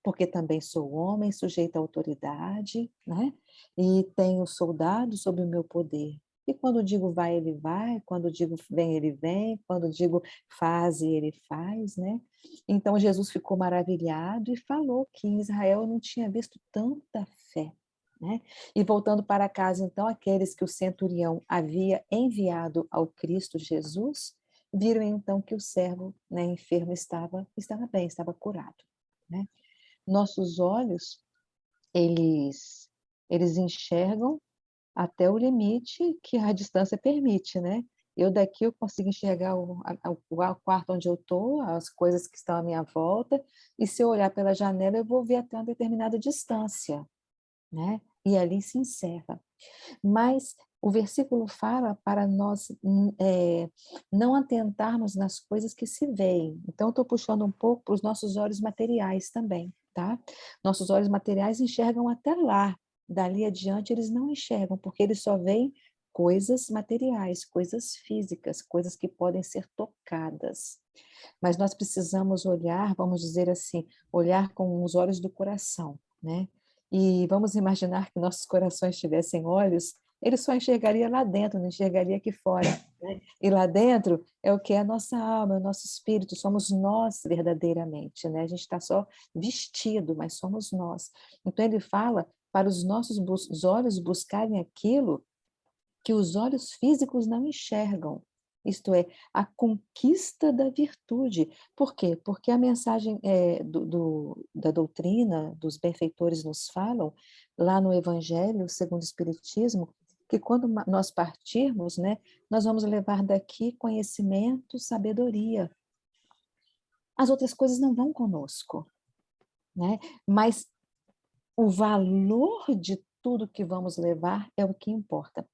Porque também sou homem, sujeito à autoridade, né? E tenho soldados sob o meu poder. E quando digo vai, ele vai, quando digo vem, ele vem, quando digo faz, ele faz, né? Então Jesus ficou maravilhado e falou que em Israel não tinha visto tanta fé, né? E voltando para casa, então, aqueles que o centurião havia enviado ao Cristo Jesus, viram então que o servo, né, enfermo estava bem, estava curado, né? Nossos olhos, eles enxergam até o limite que a distância permite, né? Daqui eu consigo enxergar o quarto onde eu estou, as coisas que estão à minha volta, e se eu olhar pela janela, eu vou ver até uma determinada distância, né? E ali se encerra. Mas O versículo fala para nós não atentarmos nas coisas que se veem. Então, estou puxando um pouco para os nossos olhos materiais também, tá? Nossos olhos materiais enxergam até lá. Dali adiante, eles não enxergam, porque eles só veem coisas materiais, coisas físicas, coisas que podem ser tocadas. Mas nós precisamos olhar, vamos dizer assim, olhar com os olhos do coração, né? E vamos imaginar que nossos corações tivessem olhos, ele só enxergaria lá dentro, não enxergaria aqui fora, né? E lá dentro é o que é a nossa alma, é o nosso espírito, somos nós verdadeiramente, né? A gente está só vestido, mas somos nós. Então ele fala para os nossos olhos buscarem aquilo que os olhos físicos não enxergam, isto é, a conquista da virtude. Por quê? Porque a mensagem da doutrina, dos benfeitores nos falam, lá no Evangelho, segundo o Espiritismo, que quando nós partirmos, né, nós vamos levar daqui conhecimento, sabedoria. As outras coisas não vão conosco, né? Mas o valor de tudo que vamos levar é o que importa.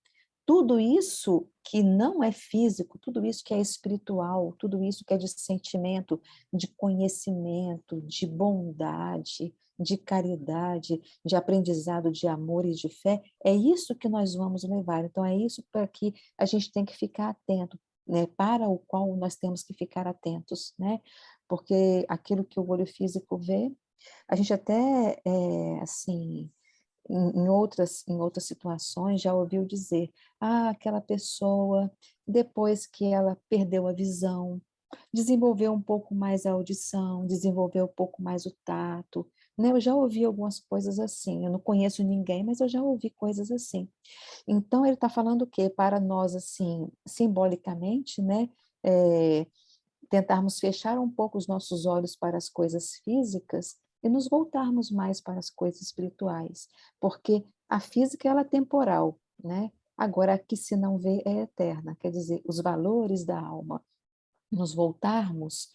Tudo isso que não é físico, tudo isso que é espiritual, tudo isso que é de sentimento, de conhecimento, de bondade, de caridade, de aprendizado, de amor e de fé, é isso que nós vamos levar. Então, é isso para que a gente tem que ficar atento, né? Para o qual nós temos que ficar atentos, né? Porque aquilo que o olho físico vê, a gente até, assim, em outras situações já ouviu dizer, aquela pessoa, depois que ela perdeu a visão, desenvolveu um pouco mais a audição, desenvolveu um pouco mais o tato, né? Eu já ouvi algumas coisas assim, eu não conheço ninguém, mas eu já ouvi coisas assim. Então ele está falando o quê? Para nós, assim, simbolicamente, né? É, tentarmos fechar um pouco os nossos olhos para as coisas físicas e nos voltarmos mais para as coisas espirituais, porque a física ela é temporal, né? Agora a que se não vê é eterna, quer dizer, os valores da alma, nos voltarmos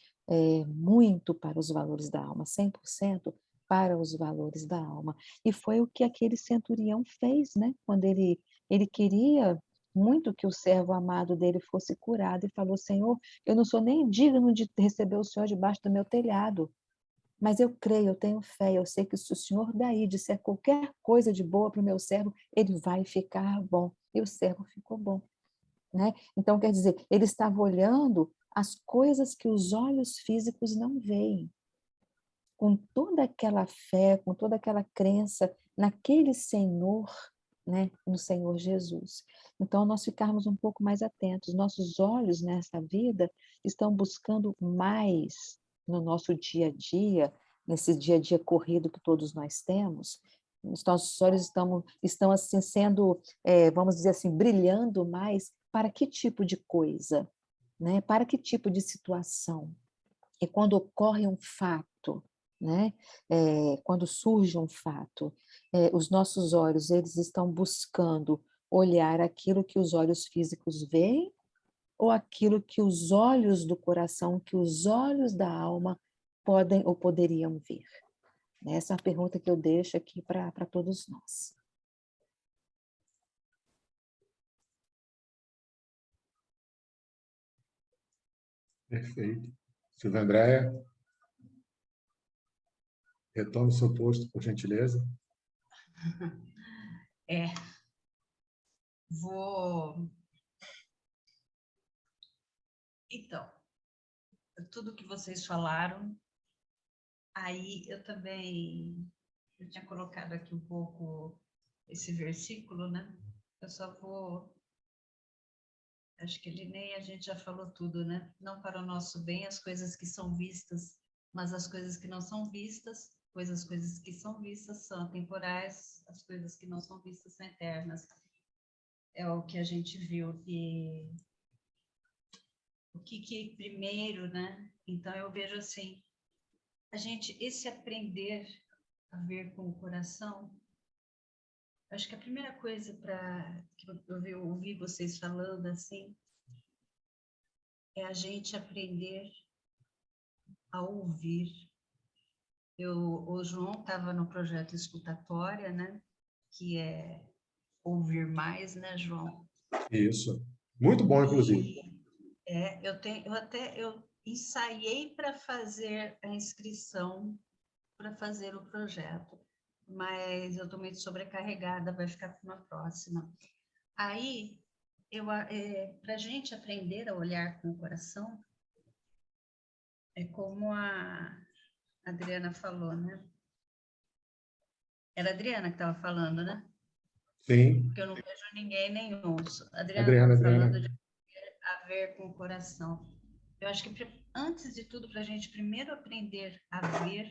muito para os valores da alma, 100% para os valores da alma. E foi o que aquele centurião fez, né? Quando ele queria muito que o servo amado dele fosse curado e falou, Senhor, eu não sou nem digno de receber o Senhor debaixo do meu telhado, mas eu creio, eu tenho fé, eu sei que se o Senhor daí disser qualquer coisa de boa para o meu servo, ele vai ficar bom. E o servo ficou bom, né? Então, quer dizer, ele estava olhando as coisas que os olhos físicos não veem, com toda aquela fé, com toda aquela crença naquele Senhor, né, no Senhor Jesus. Então, nós ficarmos um pouco mais atentos. Nossos olhos nessa vida estão buscando mais no nosso dia a dia, nesse dia a dia corrido que todos nós temos. Os nossos olhos estão assim sendo, vamos dizer assim, brilhando mais para que tipo de coisa, né? Para que tipo de situação? E quando ocorre um fato, né? Quando surge um fato, os nossos olhos eles estão buscando olhar aquilo que os olhos físicos veem ou aquilo que os olhos do coração, que os olhos da alma podem ou poderiam ver? Essa é a pergunta que eu deixo aqui para todos nós.
Perfeito. Silvia Andréia, retome seu posto, por gentileza.
Vou... Então, tudo que vocês falaram, aí eu também eu tinha colocado aqui um pouco esse versículo, né? Eu só vou... Acho que ele nem a gente já falou tudo, né? Não para o nosso bem as coisas que são vistas, mas as coisas que não são vistas, pois as coisas que são vistas são temporais, as coisas que não são vistas são eternas. É o que a gente viu. E o que primeiro, né? Então eu vejo assim, esse aprender a ver com o coração, acho que a primeira coisa que eu ouvi vocês falando assim, é a gente aprender a ouvir. O João estava no projeto Escutatória, né? Que é ouvir mais, né, João?
Isso. Muito bom, inclusive.
Eu ensaiei para fazer a inscrição, para fazer o projeto, mas eu estou muito sobrecarregada, vai ficar para uma próxima. Aí, para a gente aprender a olhar com o coração, é como a Adriana falou, né? Era a Adriana que estava falando, né?
Sim.
Porque eu não vejo ninguém nem ouço. A
Adriana.
estava falando de a ver com o coração. Eu acho que, antes de tudo, para a gente primeiro aprender a ver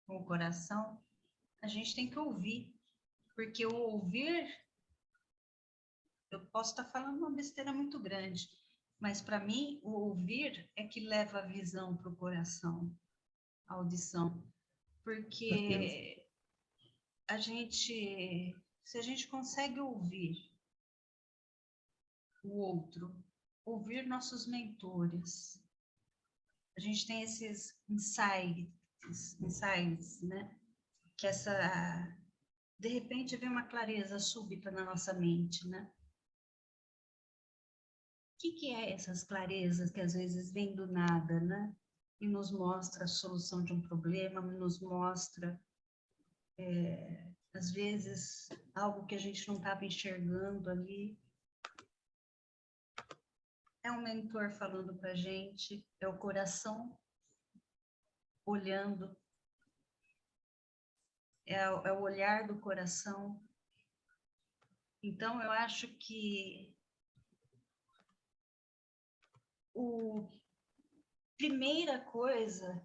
com o coração, a gente tem que ouvir. Porque o ouvir, eu posso estar falando uma besteira muito grande, mas para mim, o ouvir é que leva a visão para o coração, a audição. Porque se a gente consegue ouvir o outro, ouvir nossos mentores, a gente tem esses insights, né? Que de repente vem uma clareza súbita na nossa mente, né? O que é essas clarezas que às vezes vêm do nada, né? E nos mostra a solução de um problema, nos mostra, às vezes, algo que a gente não estava enxergando ali. É um mentor falando para a gente, é o coração olhando, é o olhar do coração. Então, eu acho que primeira coisa,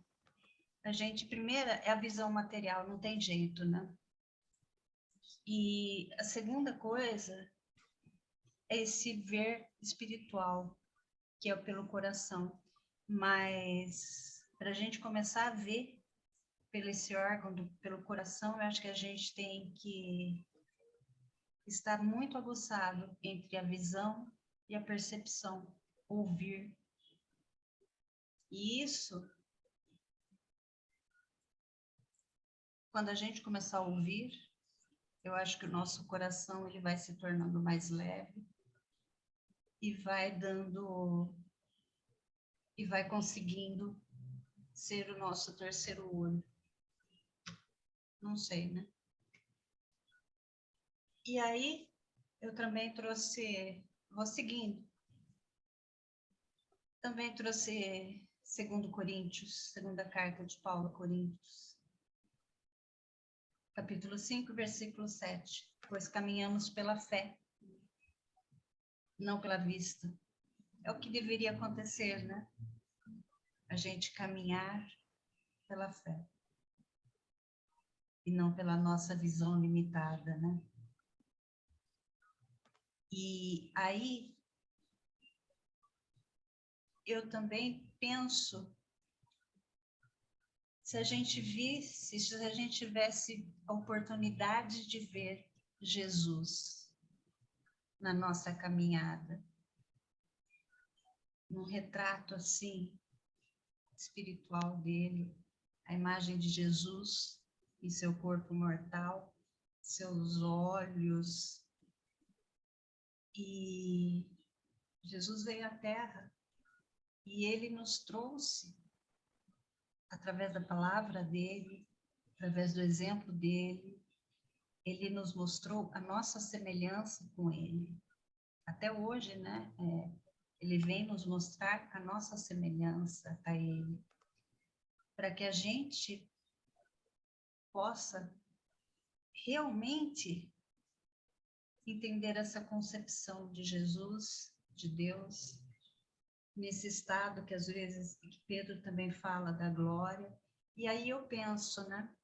primeira é a visão material, não tem jeito, né? E a segunda coisa é esse ver espiritual, que é pelo coração. Mas para a gente começar a ver pelo esse órgão, pelo coração, eu acho que a gente tem que estar muito aguçado entre a visão e a percepção, ouvir. E isso, quando a gente começar a ouvir, eu acho que o nosso coração ele vai se tornando mais leve e vai conseguindo ser o nosso terceiro olho. Não sei, né? E aí, eu também vou seguindo. Também trouxe 2 Coríntios, segunda carta de Paulo a Coríntios, capítulo 5, versículo 7. Pois caminhamos pela fé, não pela vista. É o que deveria acontecer, né? A gente caminhar pela fé e não pela nossa visão limitada, né? E aí, eu também penso, se a gente tivesse a oportunidade de ver Jesus na nossa caminhada, num retrato assim, espiritual dele, a imagem de Jesus em seu corpo mortal, seus olhos. E Jesus veio à Terra e ele nos trouxe, através da palavra dele, através do exemplo dele, ele nos mostrou a nossa semelhança com ele. Até hoje, né? Ele vem nos mostrar a nossa semelhança a ele, para que a gente possa realmente entender essa concepção de Jesus, de Deus, nesse estado que às vezes que Pedro também fala da glória. E aí eu penso, né?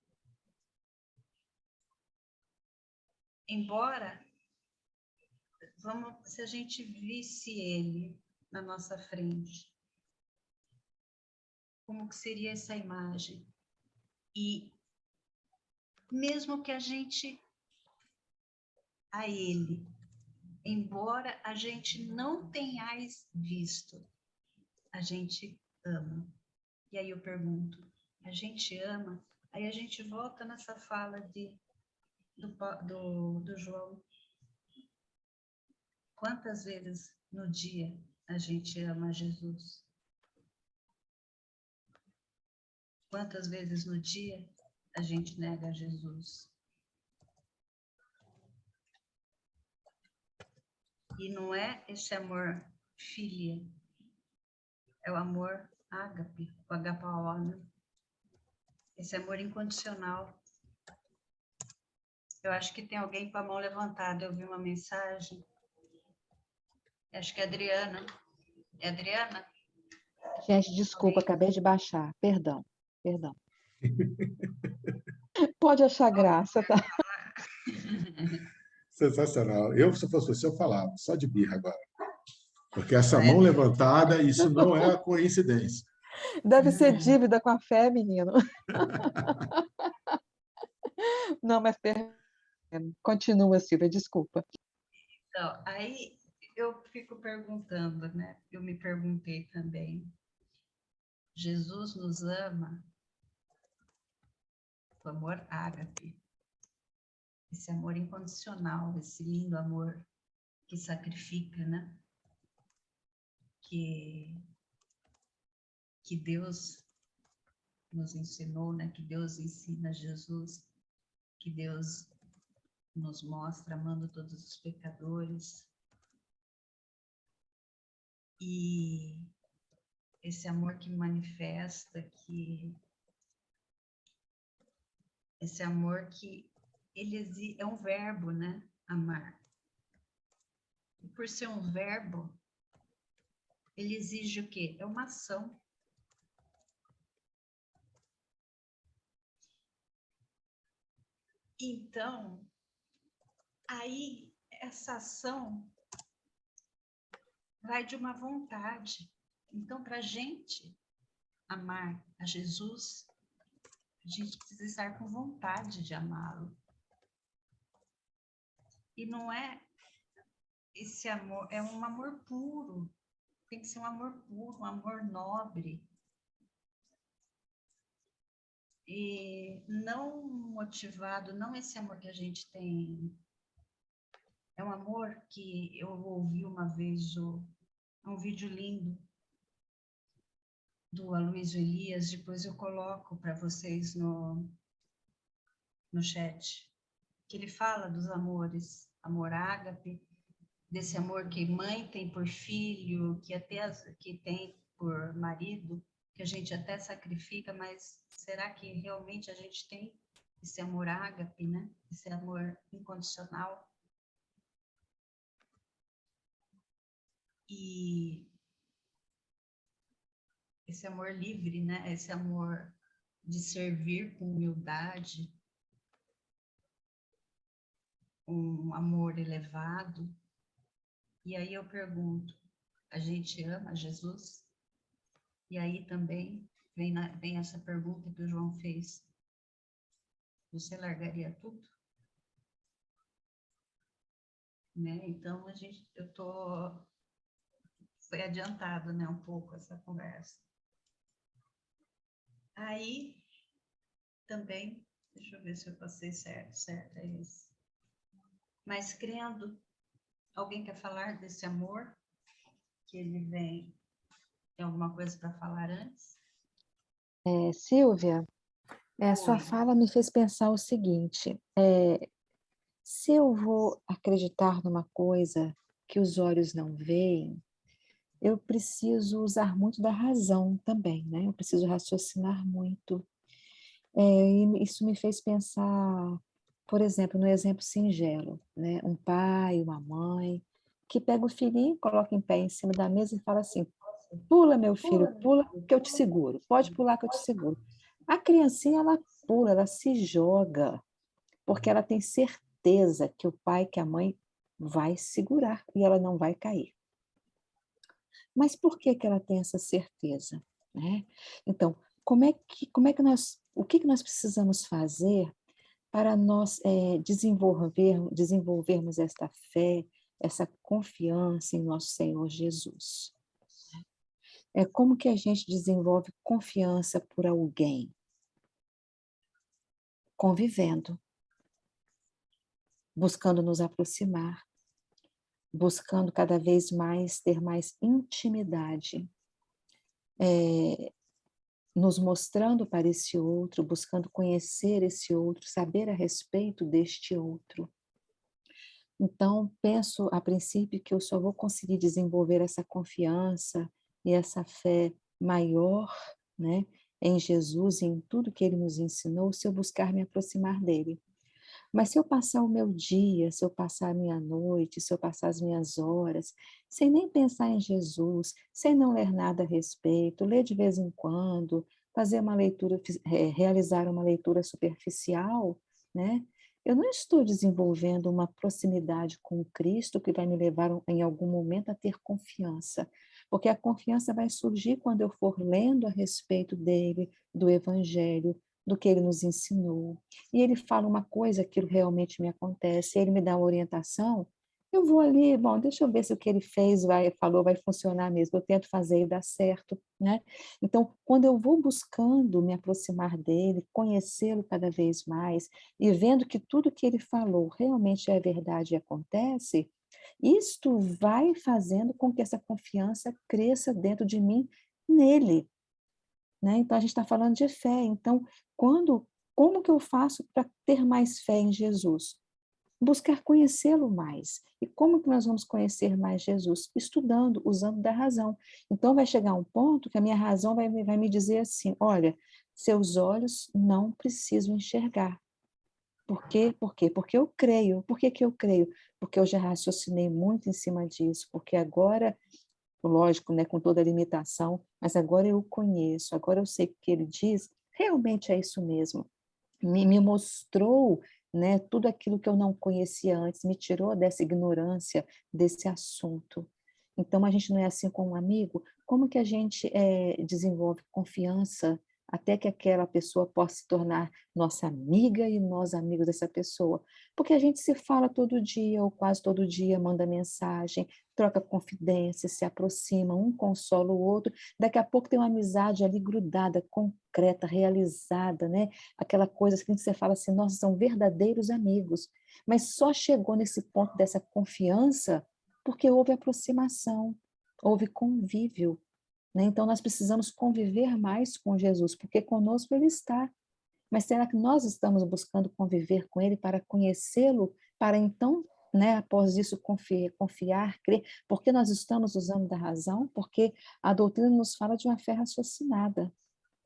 Embora, se a gente visse ele na nossa frente, como que seria essa imagem? E mesmo que a gente a ele, embora a gente não tenha visto, a gente ama. E aí eu pergunto, a gente ama? Aí a gente volta nessa fala do João. Quantas vezes no dia a gente ama Jesus? Quantas vezes no dia a gente nega Jesus? E não é esse amor filia, é o amor ágape, o agapao, né? Esse amor incondicional. Eu acho que tem alguém com a mão levantada. Eu vi uma mensagem. Acho que é a Adriana. É a Adriana?
Gente, desculpa, acabei de baixar. Perdão. Pode achar graça, tá?
Sensacional. Eu, se fosse você, eu falava, só de birra agora. Porque essa mão levantada, isso não é coincidência.
Deve ser dívida com a fé, menino. Não, mas continua, Silvia, desculpa.
Então, aí eu fico perguntando, né? Eu me perguntei também. Jesus nos ama com amor ágape. Esse amor incondicional, esse lindo amor que sacrifica, né? Que Deus nos ensinou, né? Que Deus ensina Jesus, que Deus nos mostra amando todos os pecadores. E esse amor que manifesta, esse amor que ele é um verbo, né? Amar. E por ser um verbo, ele exige o quê? É uma ação. Então, aí essa ação vai de uma vontade. Então, para a gente amar a Jesus, a gente precisa estar com vontade de amá-lo. E não é esse amor, é um amor puro. Tem que ser um amor puro, um amor nobre. E não motivado, não esse amor que a gente tem. É um amor que eu ouvi uma vez, um vídeo lindo do Aloysio Elias, depois eu coloco para vocês no chat, que ele fala dos amores, amor ágape, desse amor que mãe tem por filho, que tem por marido, que a gente até sacrifica, mas será que realmente a gente tem esse amor ágape, né? Esse amor incondicional? E esse amor livre, né? Esse amor de servir com humildade, um amor elevado. E aí eu pergunto, a gente ama Jesus? E aí também vem essa pergunta que o João fez. Você largaria tudo? Né? Então, foi adiantado, né, um pouco essa conversa. Aí, também, deixa eu ver se eu passei certo, é isso. Mas crendo, alguém quer falar desse amor? Que ele vem, tem alguma coisa para falar antes?
Silvia, sua
Oi.
fala me fez pensar o seguinte, se eu vou acreditar numa coisa que os olhos não veem, eu preciso usar muito da razão também, né? Eu preciso raciocinar muito. E isso me fez pensar, por exemplo, no exemplo singelo, né? Um pai, uma mãe, que pega o filhinho, coloca em pé em cima da mesa e fala assim, pula, meu filho, pula que eu te seguro, pode pular que eu te seguro. A criancinha, ela pula, ela se joga, porque ela tem certeza que o pai, que a mãe vai segurar e ela não vai cair. Mas por que ela tem essa certeza, né? Então, o que nós precisamos fazer para nós desenvolvermos esta fé, essa confiança em nosso Senhor Jesus? Como que a gente desenvolve confiança por alguém? Convivendo, buscando nos aproximar, buscando cada vez mais ter mais intimidade, nos mostrando para esse outro, buscando conhecer esse outro, saber a respeito deste outro. Então, penso a princípio que eu só vou conseguir desenvolver essa confiança e essa fé maior, né, em Jesus e em tudo que ele nos ensinou, se eu buscar me aproximar dele. Mas se eu passar o meu dia, se eu passar a minha noite, se eu passar as minhas horas, sem nem pensar em Jesus, sem não ler nada a respeito, ler de vez em quando, fazer uma leitura, realizar uma leitura superficial, né? Eu não estou desenvolvendo uma proximidade com Cristo que vai me levar em algum momento a ter confiança, porque a confiança vai surgir quando eu for lendo a respeito dele, do Evangelho, do que ele nos ensinou. E ele fala uma coisa, aquilo realmente me acontece, ele me dá uma orientação, eu vou ali, bom, deixa eu ver se o que ele fez, falou, vai funcionar mesmo, eu tento fazer e dá certo, né? Então, quando eu vou buscando me aproximar dele, conhecê-lo cada vez mais, e vendo que tudo que ele falou realmente é verdade e acontece, isto vai fazendo com que essa confiança cresça dentro de mim, nele, né? Então, a gente está falando de fé. Então, como que eu faço para ter mais fé em Jesus? Buscar conhecê-lo mais. E como que nós vamos conhecer mais Jesus? Estudando, usando da razão. Então, vai chegar um ponto que a minha razão vai me dizer assim, olha, seus olhos não precisam enxergar. Por quê? Por quê? Porque eu creio. Por que que eu creio? Porque eu já raciocinei muito em cima disso, porque agora lógico, né, com toda a limitação, mas agora eu o conheço, agora eu sei que o que ele diz realmente é isso mesmo. Me mostrou, né, tudo aquilo que eu não conhecia antes, me tirou dessa ignorância, desse assunto. Então, a gente não é assim com um amigo? Como que a gente desenvolve confiança até que aquela pessoa possa se tornar nossa amiga e nós amigos dessa pessoa? Porque a gente se fala todo dia, ou quase todo dia, manda mensagem, troca confidências, se aproxima, um consola o outro, daqui a pouco tem uma amizade ali grudada, concreta, realizada, né? Aquela coisa assim que você fala assim, nossa, são verdadeiros amigos. Mas só chegou nesse ponto dessa confiança porque houve aproximação, houve convívio, né? Então, nós precisamos conviver mais com Jesus, porque conosco Ele está. Mas será que nós estamos buscando conviver com Ele para conhecê-lo, para então, né, após isso, confiar, crer? Porque nós estamos usando da razão? Porque a doutrina nos fala de uma fé raciocinada,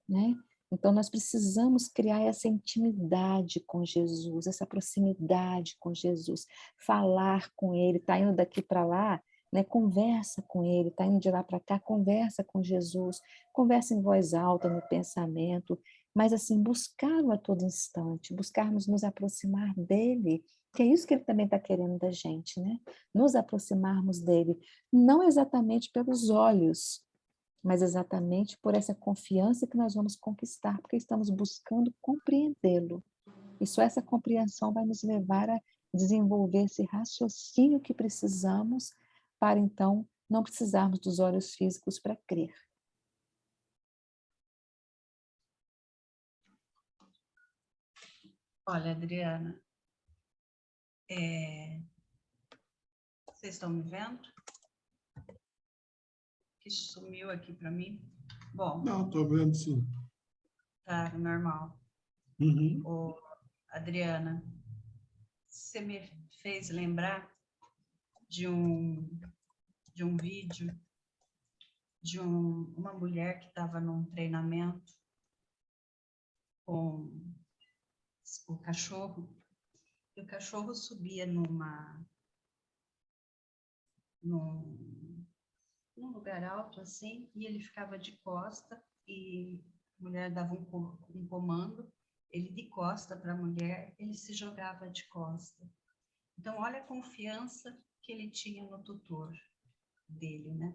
né? Então, nós precisamos criar essa intimidade com Jesus, essa proximidade com Jesus, falar com Ele, está indo daqui para lá, né? Conversa com Ele, está indo de lá para cá, conversa com Jesus, conversa em voz alta, no pensamento, mas assim, buscá-lo a todo instante, buscarmos nos aproximar dEle, que é isso que Ele também está querendo da gente, né? Nos aproximarmos dEle, não exatamente pelos olhos, mas exatamente por essa confiança que nós vamos conquistar, porque estamos buscando compreendê-lo. E só essa compreensão vai nos levar a desenvolver esse raciocínio que precisamos para, então, não precisarmos dos olhos físicos para crer.
Olha, Adriana, vocês estão me vendo? Que sumiu aqui para mim. Bom.
Não, estou vendo sim.
Tá normal.
Uhum.
Ô, Adriana, você me fez lembrar de um vídeo de uma mulher que estava num treinamento com o cachorro, e o cachorro subia num lugar alto assim, e ele ficava de costa, e a mulher dava um comando, ele de costa para a mulher, ele se jogava de costa. Então, olha a confiança que ele tinha no tutor dele, né?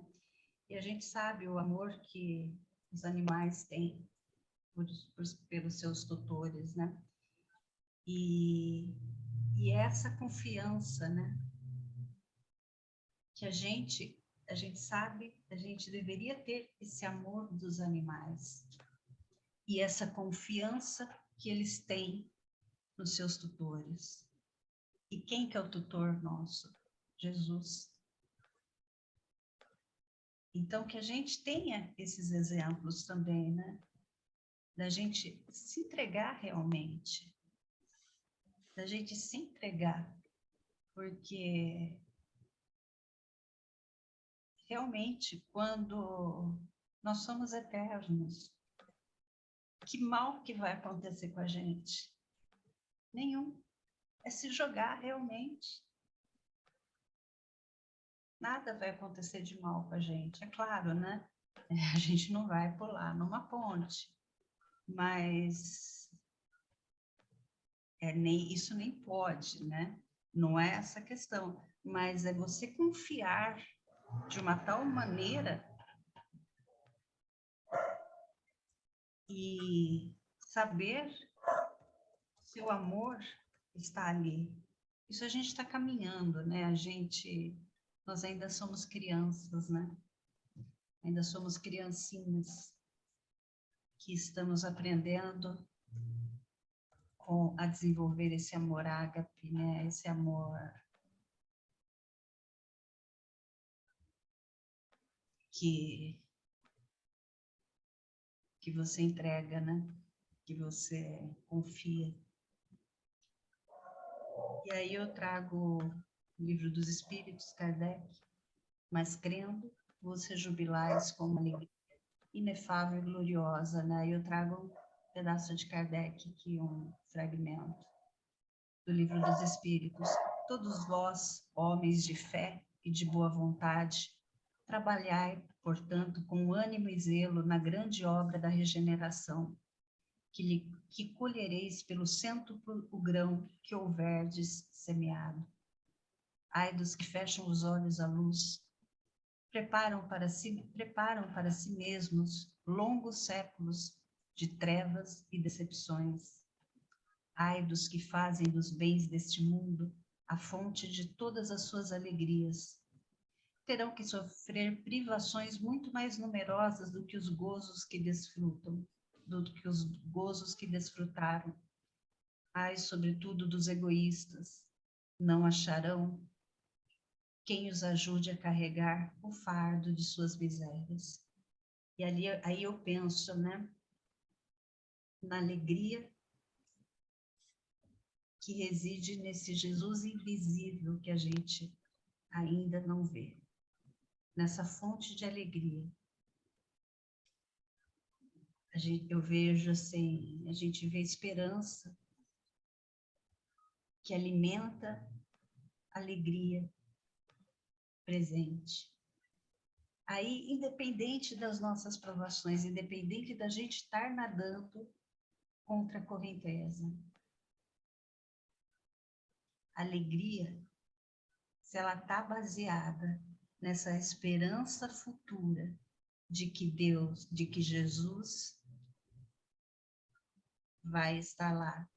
E a gente sabe o amor que os animais têm pelos seus tutores, né? E essa confiança, né? Que a gente sabe, a gente deveria ter esse amor dos animais. E essa confiança que eles têm nos seus tutores. E quem que é o tutor nosso? Jesus. Então, que a gente tenha esses exemplos também, né? Da gente se entregar realmente, da gente se entregar, porque realmente, quando nós somos eternos, que mal que vai acontecer com a gente? Nenhum. É se jogar realmente. Nada vai acontecer de mal com a gente, é claro, né? A gente não vai pular numa ponte, mas isso nem pode, né? Não é essa questão, mas é você confiar de uma tal maneira e saber se o amor está ali. Isso a gente está caminhando, né? Nós ainda somos crianças, né? Ainda somos criancinhas que estamos aprendendo a desenvolver esse amor ágape, né? Esse amor que você entrega, né? Que você confia. E aí eu trago o Livro dos Espíritos, Kardec, mas crendo, você jubilais com uma alegria inefável e gloriosa, né? Eu trago um pedaço de Kardec aqui, um fragmento do Livro dos Espíritos. Todos vós, homens de fé e de boa vontade, trabalhai, portanto, com ânimo e zelo na grande obra da regeneração, que colhereis pelo cêntuplo o grão que houverdes semeado. Ai dos que fecham os olhos à luz, preparam para si mesmos longos séculos de trevas e decepções. Ai dos que fazem dos bens deste mundo a fonte de todas as suas alegrias. Terão que sofrer privações muito mais numerosas do que os gozos que desfrutam, do que os gozos que desfrutaram. Ai, sobretudo dos egoístas, não acharão quem os ajude a carregar o fardo de suas misérias. E aí eu penso, né, na alegria que reside nesse Jesus invisível que a gente ainda não vê, nessa fonte de alegria. Eu vejo assim, a gente vê esperança que alimenta a alegria presente. Aí, independente das nossas provações, independente da gente estar nadando contra a correnteza, a alegria, se ela está baseada nessa esperança futura de que Jesus vai estar lá,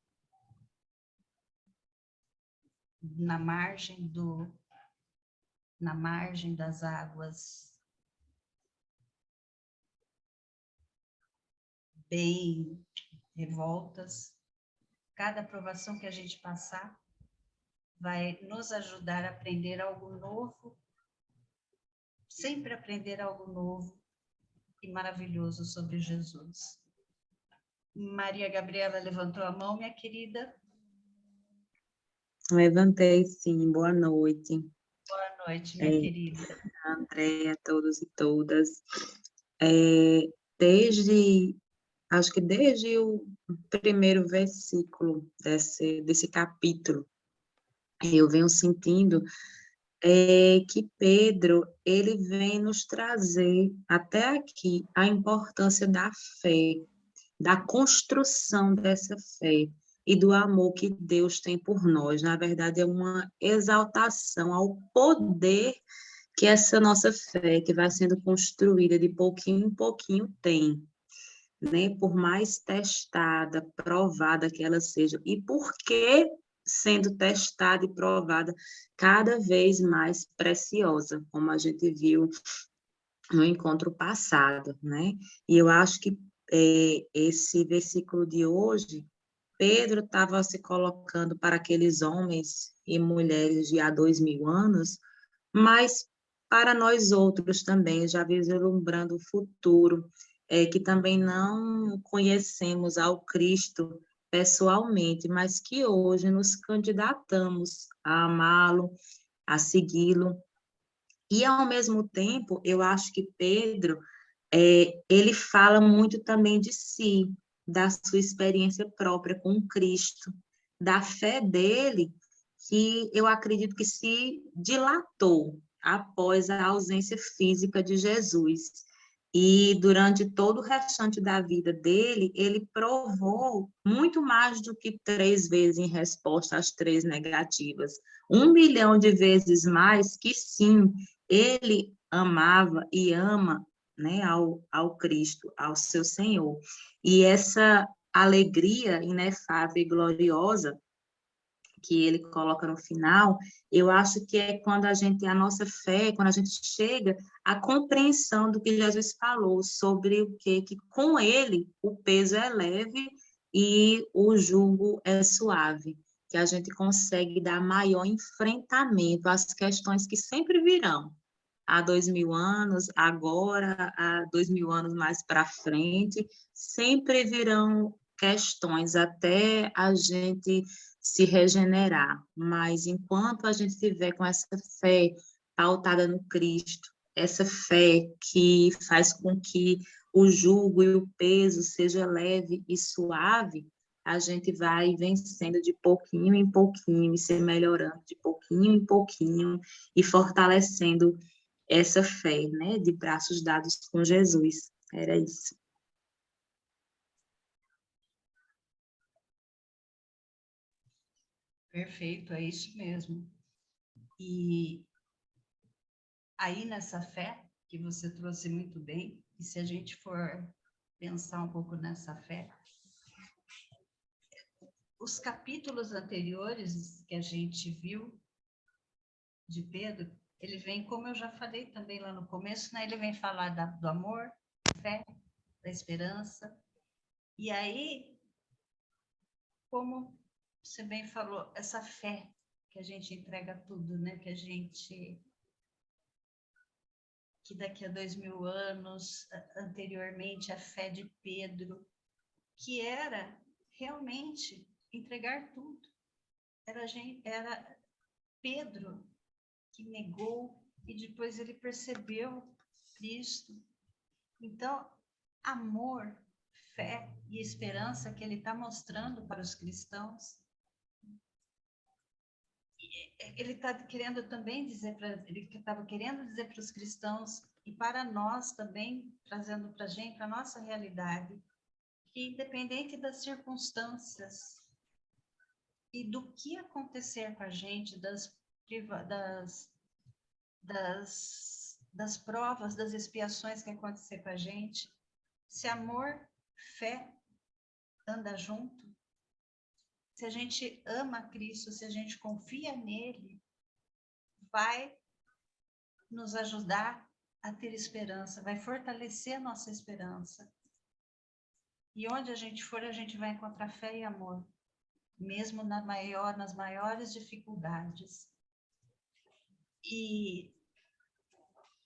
na margem das águas, bem revoltas. Cada provação que a gente passar vai nos ajudar a aprender algo novo, sempre aprender algo novo e maravilhoso sobre Jesus. Maria Gabriela levantou a mão, minha querida.
Levantei, sim. Boa noite.
Boa noite, minha querida.
Andréia, todos e todas. Acho que desde o primeiro versículo desse capítulo, eu venho sentindo que Pedro, ele vem nos trazer até aqui a importância da fé, da construção dessa fé e do amor que Deus tem por nós. Na verdade, é uma exaltação ao poder que essa nossa fé, que vai sendo construída de pouquinho em pouquinho, tem, né? Por mais testada, provada que ela seja. E por que, sendo testada e provada, cada vez mais preciosa, como a gente viu no encontro passado, né? E eu acho que esse versículo de hoje, Pedro estava se colocando para aqueles homens e mulheres de há 2000 anos, mas para nós outros também, já vislumbrando o futuro, que também não conhecemos ao Cristo pessoalmente, mas que hoje nos candidatamos a amá-lo, a segui-lo. E, ao mesmo tempo, eu acho que Pedro, ele fala muito também de si, da sua experiência própria com Cristo, da fé dele, que eu acredito que se dilatou após a ausência física de Jesus. E durante todo o restante da vida dele, ele provou muito mais do que 3 vezes em resposta às 3 negativas. 1 milhão de vezes mais que sim, ele amava e ama, né, ao Cristo, ao seu Senhor. E essa alegria inefável e gloriosa que ele coloca no final, eu acho que é quando a nossa fé, quando a gente chega à compreensão do que Jesus falou sobre o que com ele o peso é leve e o jugo é suave, que a gente consegue dar maior enfrentamento às questões que sempre virão, há 2000 anos, agora, há 2000 anos mais para frente, sempre virão questões até a gente se regenerar, mas enquanto a gente estiver com essa fé pautada no Cristo, essa fé que faz com que o jugo e o peso seja leve e suave, a gente vai vencendo de pouquinho em pouquinho e se melhorando de pouquinho em pouquinho e fortalecendo essa fé, né, de braços dados com Jesus. Era isso.
Perfeito, é isso mesmo. E aí nessa fé que você trouxe muito bem, e se a gente for pensar um pouco nessa fé, os capítulos anteriores que a gente viu de Pedro, ele vem, como eu já falei também lá no começo, né? Ele vem falar do amor, da fé, da esperança. E aí, como você bem falou, essa fé que a gente entrega tudo, né? Que daqui a 2000 anos, anteriormente, a fé de Pedro, que era realmente entregar tudo. Era Pedro que negou e depois ele percebeu Cristo. Então, amor, fé e esperança que ele está mostrando para os cristãos, ele está querendo também dizer ele estava querendo dizer para os cristãos e para nós também, trazendo para a gente, para a nossa realidade, que independente das circunstâncias e do que acontecer com a gente, das provas, das expiações que acontecer com a gente, se amor, fé anda junto, se a gente ama Cristo, se a gente confia nele, vai nos ajudar a ter esperança, vai fortalecer a nossa esperança. E onde a gente for, a gente vai encontrar fé e amor, mesmo nas maiores dificuldades. E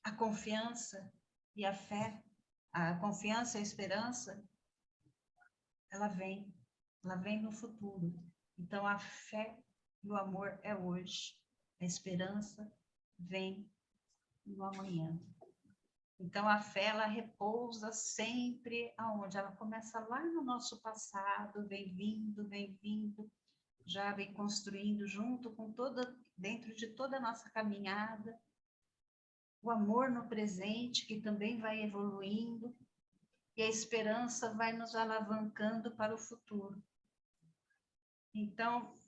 a confiança e a fé, a confiança e a esperança, ela vem no futuro. Então, a fé e o amor é hoje. A esperança vem no amanhã. Então, a fé, ela repousa sempre aonde? Ela começa lá no nosso passado, vem vindo, já vem construindo junto com dentro de toda a nossa caminhada. O amor no presente, que também vai evoluindo, e a esperança vai nos alavancando para o futuro. Então,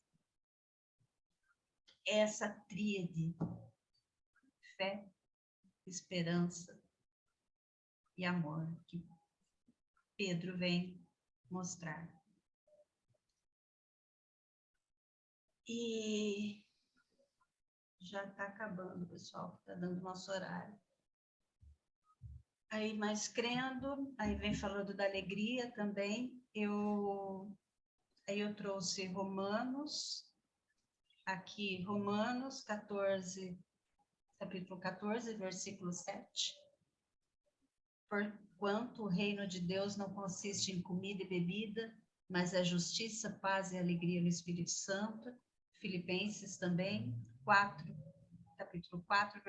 essa tríade, fé, esperança e amor, que Pedro vem mostrar. E já está acabando, pessoal, está dando nosso horário. Aí, mais crendo, aí vem falando da alegria também, aí eu trouxe Romanos, aqui, Romanos 14, capítulo 14, versículo 7. Porquanto o reino de Deus não consiste em comida e bebida, mas é justiça, paz e alegria no Espírito Santo. Filipenses também, 4, capítulo 4,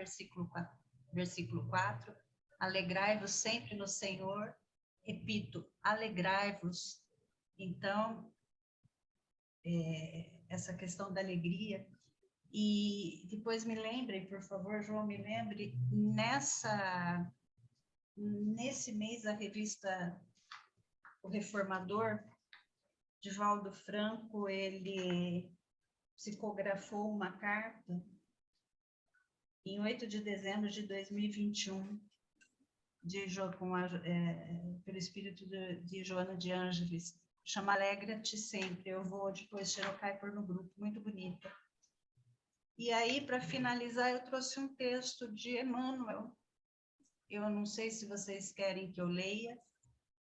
versículo 4. Alegrai-vos sempre no Senhor. Repito, alegrai-vos. Então, essa questão da alegria. E depois me lembrem, por favor, João, me lembre, nesse mês a revista O Reformador, Divaldo Franco, ele psicografou uma carta em 8 de dezembro de 2021, pelo espírito de Joana de Ângeles, chama Alegra-te Sempre. Eu vou depois colocar e pôr no grupo, muito bonita. E aí, para finalizar, eu trouxe um texto de Emmanuel. Eu não sei se vocês querem que eu leia,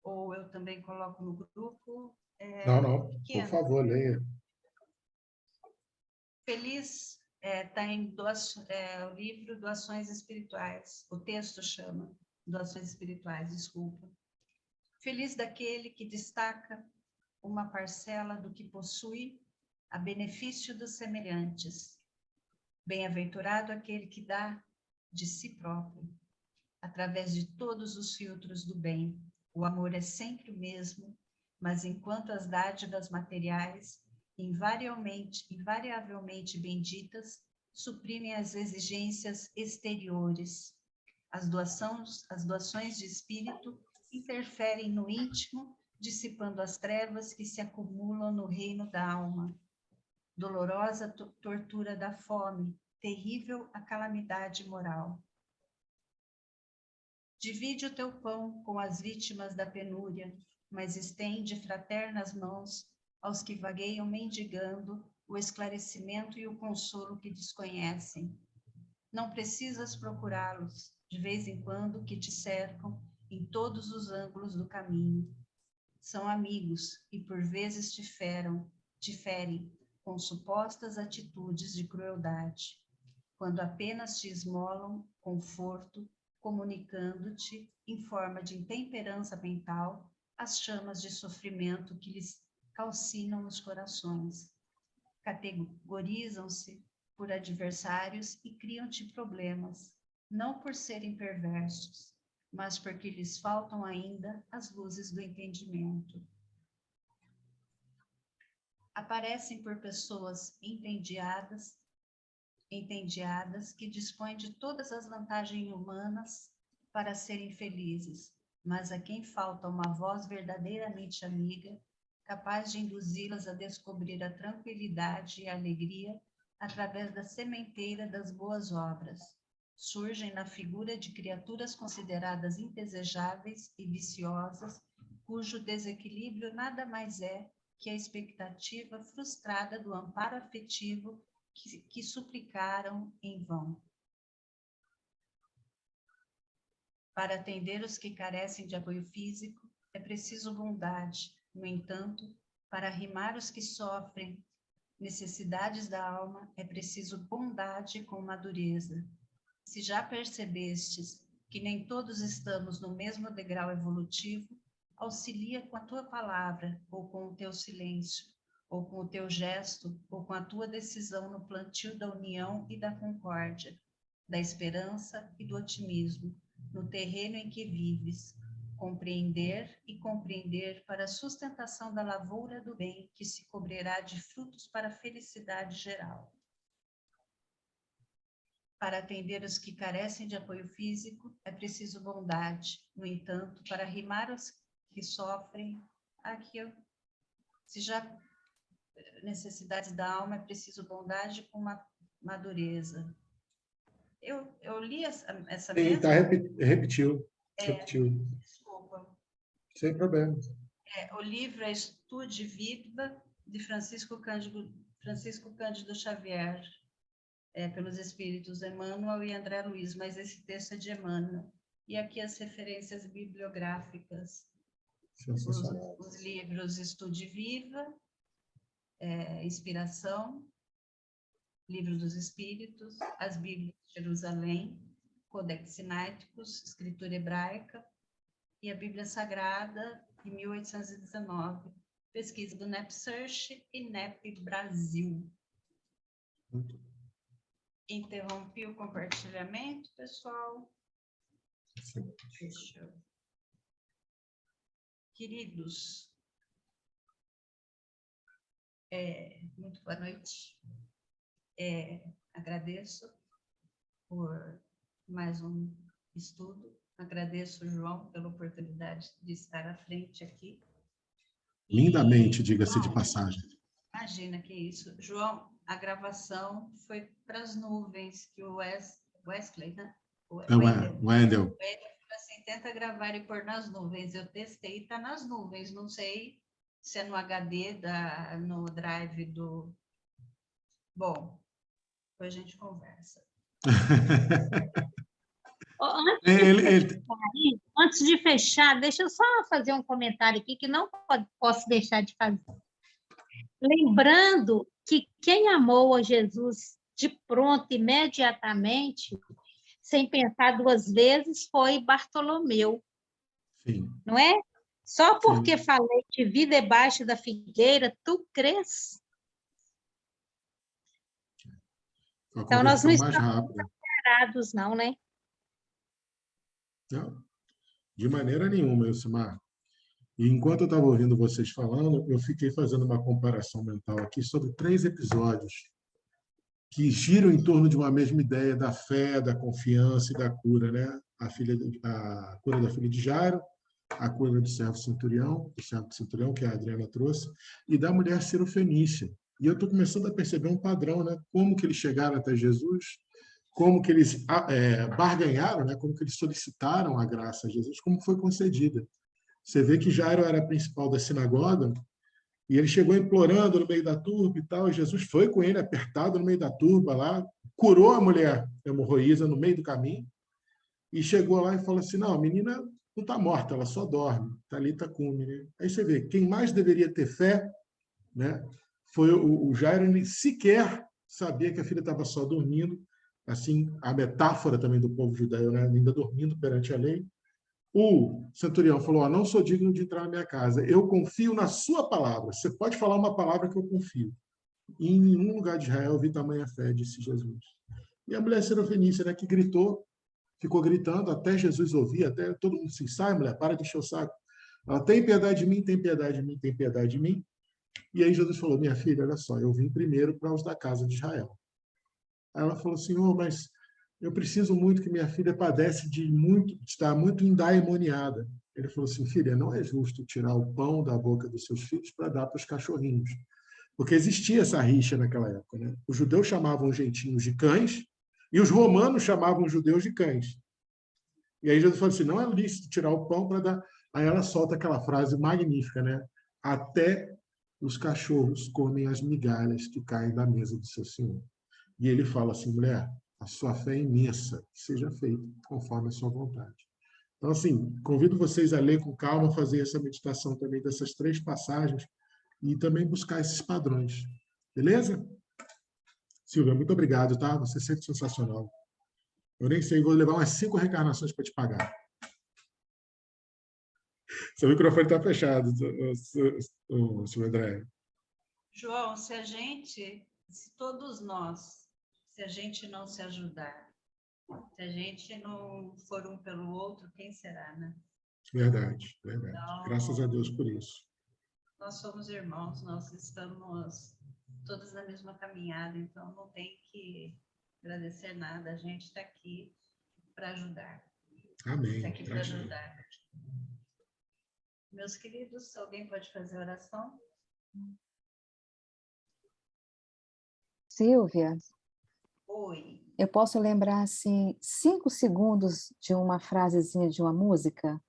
ou eu também coloco no grupo.
Não,
Pequeno.
por favor, leia.
Feliz está em o livro Doações Espirituais. O texto chama Doações Espirituais, desculpa. Feliz daquele que destaca uma parcela do que possui a benefício dos semelhantes. Bem-aventurado aquele que dá de si próprio, através de todos os filtros do bem. O amor é sempre o mesmo, mas enquanto as dádivas materiais, invariavelmente benditas, suprimem as exigências exteriores. As doações de espírito interferem no íntimo, dissipando as trevas que se acumulam no reino da alma. Dolorosa tortura da fome, terrível a calamidade moral. Divide o teu pão com as vítimas da penúria, mas estende fraternas mãos aos que vagueiam mendigando o esclarecimento e o consolo que desconhecem. Não precisas procurá-los, de vez em quando, que te cercam em todos os ângulos do caminho. São amigos e por vezes te ferem com supostas atitudes de crueldade, quando apenas te esmolam conforto, comunicando-te, em forma de intemperança mental, as chamas de sofrimento que lhes calcinam os corações. Categorizam-se por adversários e criam-te problemas, não por serem perversos, mas porque lhes faltam ainda as luzes do entendimento. Aparecem por pessoas entendiadas que dispõem de todas as vantagens humanas para serem felizes, mas a quem falta uma voz verdadeiramente amiga, capaz de induzi-las a descobrir a tranquilidade e a alegria através da sementeira das boas obras. Surgem na figura de criaturas consideradas indesejáveis e viciosas, cujo desequilíbrio nada mais é que a expectativa frustrada do amparo afetivo que suplicaram em vão. Para atender os que carecem de apoio físico, é preciso bondade. No entanto, para arrimar os que sofrem necessidades da alma, é preciso bondade com madureza. Se já percebestes que nem todos estamos no mesmo degrau evolutivo, auxilia com a tua palavra, ou com o teu silêncio, ou com o teu gesto, ou com a tua decisão no plantio da união e da concórdia, da esperança e do otimismo, no terreno em que vives, compreender para a sustentação da lavoura do bem que se cobrirá de frutos para a felicidade geral. Para atender os que carecem de apoio físico, é preciso bondade. No entanto, para arrimar os que sofrem, se já necessidades da alma, é preciso bondade com madureza. Eu li essa mesma...
Repetiu.
Desculpa.
Sem problema.
O livro é Estude Vida, de Francisco Cândido Xavier, pelos espíritos Emmanuel e André Luiz, mas esse texto é de Emmanuel. E aqui as referências bibliográficas. Os livros Estude Viva, Inspiração, Livro dos Espíritos, as Bíblias de Jerusalém, Codex Sinaiticus, Escritura Hebraica e a Bíblia Sagrada, de 1819, pesquisa do NEPSearch e NEP Brasil. Interrompi o compartilhamento, pessoal. Deixa eu... Queridos, muito boa noite. Agradeço por mais um estudo. Agradeço, João, pela oportunidade de estar à frente aqui.
Lindamente, diga-se de passagem.
Imagina que isso. João, a gravação foi para as nuvens, que o Wesley, né?
Wendel.
Assim, tenta gravar e pôr nas nuvens. Eu testei, está nas nuvens. Não sei se é no HD, no drive do... Bom, depois a gente conversa.
Antes de fechar, deixa eu só fazer um comentário aqui que não posso deixar de fazer. Lembrando que quem amou a Jesus de pronto, imediatamente, sem pensar duas vezes, foi Bartolomeu.
Sim.
Não é? Só porque
Sim.
falei te vi debaixo da figueira, tu crês?
Então, nós não estamos
preparados, não, né?
Não, de maneira nenhuma, Elcimar. E enquanto eu estava ouvindo vocês falando, eu fiquei fazendo uma comparação mental aqui sobre 3 episódios que giram em torno de uma mesma ideia da fé, da confiança e da cura, né? A cura da filha de Jairo, a cura do servo centurião, que a Adriana trouxe, e da mulher cirofenícia. E eu estou começando a perceber um padrão, né? Como que eles chegaram até Jesus, como que eles barganharam, né? Como que eles solicitaram a graça a Jesus, como foi concedida. Você vê que Jairo era a principal da sinagoga, e ele chegou implorando no meio da turba e tal, e Jesus foi com ele, apertado no meio da turba lá, curou a mulher hemorroísa no meio do caminho, e chegou lá e falou assim, não, a menina não está morta, ela só dorme, talita cumi, né? Aí você vê, quem mais deveria ter fé, né, foi o Jairo, ele sequer sabia que a filha estava só dormindo, assim, a metáfora também do povo judeu, né, ainda dormindo perante a lei. O centurião falou, não sou digno de entrar na minha casa, eu confio na sua palavra, você pode falar uma palavra que eu confio. E em nenhum lugar de Israel eu vi tamanha fé, disse Jesus. E a mulher cirofenícia, né, que gritou, ficou gritando até Jesus ouvir, até todo mundo se sai, mulher, para de encher o saco. Ela tem piedade de mim, tem piedade de mim, tem piedade de mim. E aí Jesus falou, minha filha, olha só, eu vim primeiro para os da casa de Israel. Aí ela falou, Senhor, mas eu preciso muito que minha filha padece de estar muito endemoniada. Ele falou assim, filha, não é justo tirar o pão da boca dos seus filhos para dar para os cachorrinhos. Porque existia essa rixa naquela época, né? Os judeus chamavam os gentios de cães e os romanos chamavam os judeus de cães. E aí Jesus falou assim, não é lícito tirar o pão para dar... Aí ela solta aquela frase magnífica, né? Até os cachorros comem as migalhas que caem da mesa do seu senhor. E ele fala assim, mulher, a sua fé é imensa, seja feita conforme a sua vontade. Então, assim, convido vocês a ler com calma, fazer essa meditação também dessas 3 passagens e também buscar esses padrões. Beleza? Silvia, muito obrigado, tá? Você é sempre sensacional. Eu nem sei, vou levar umas 5 reencarnações para te pagar. Seu microfone está fechado, Silvia André.
João, se todos nós, se a gente não se ajudar, se a gente não for um pelo outro, quem será, né?
Verdade, verdade. Então, graças a Deus por isso.
Nós somos irmãos, nós estamos todos na mesma caminhada, então não tem que agradecer nada, a gente está aqui para ajudar.
Amém.
Está aqui para ajudar. Meus queridos, alguém pode fazer oração?
Silvia?
Oi.
Eu posso lembrar, assim, 5 segundos de uma frasezinha de uma música?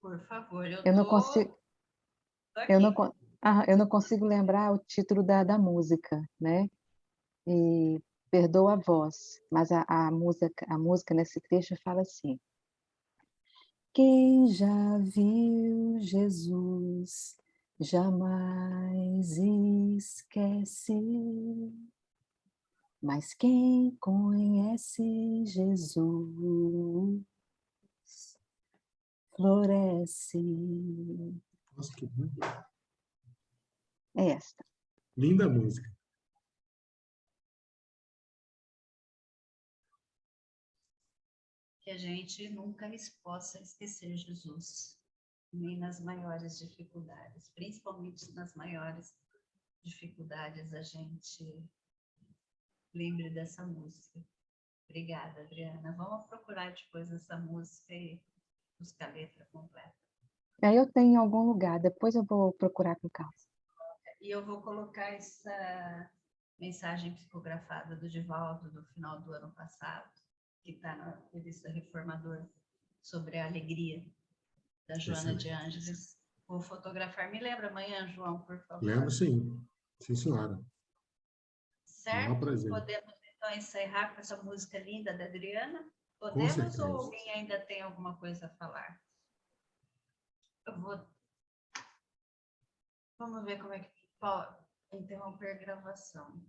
Por favor,
eu não consigo. Eu não consigo lembrar o título da música, né? E perdoa a voz, mas a música nesse trecho fala assim: quem já viu Jesus jamais esquece Mas quem conhece Jesus floresce.
Nossa, que lindo.
É esta.
Linda música.
Que a gente nunca possa esquecer Jesus, nem nas maiores dificuldades, principalmente nas maiores dificuldades, a gente lembre dessa música. Obrigada, Adriana. Vamos procurar depois essa música e buscar a letra completa.
Aí eu tenho em algum lugar, depois eu vou procurar com calma.
E eu vou colocar essa mensagem psicografada do Divaldo do final do ano passado, que está na revista Reformador, sobre a alegria, da Joana de Ângeles. Vou fotografar. Me lembra amanhã, João, por favor.
Lembro, sim. Sim, senhora.
Certo?
Um prazer.
Podemos, então, encerrar com essa música linda da Adriana?
Com
Podemos
certeza.
ou alguém ainda tem alguma coisa a falar? Eu vou... Vamos ver como é que... Interromper a gravação.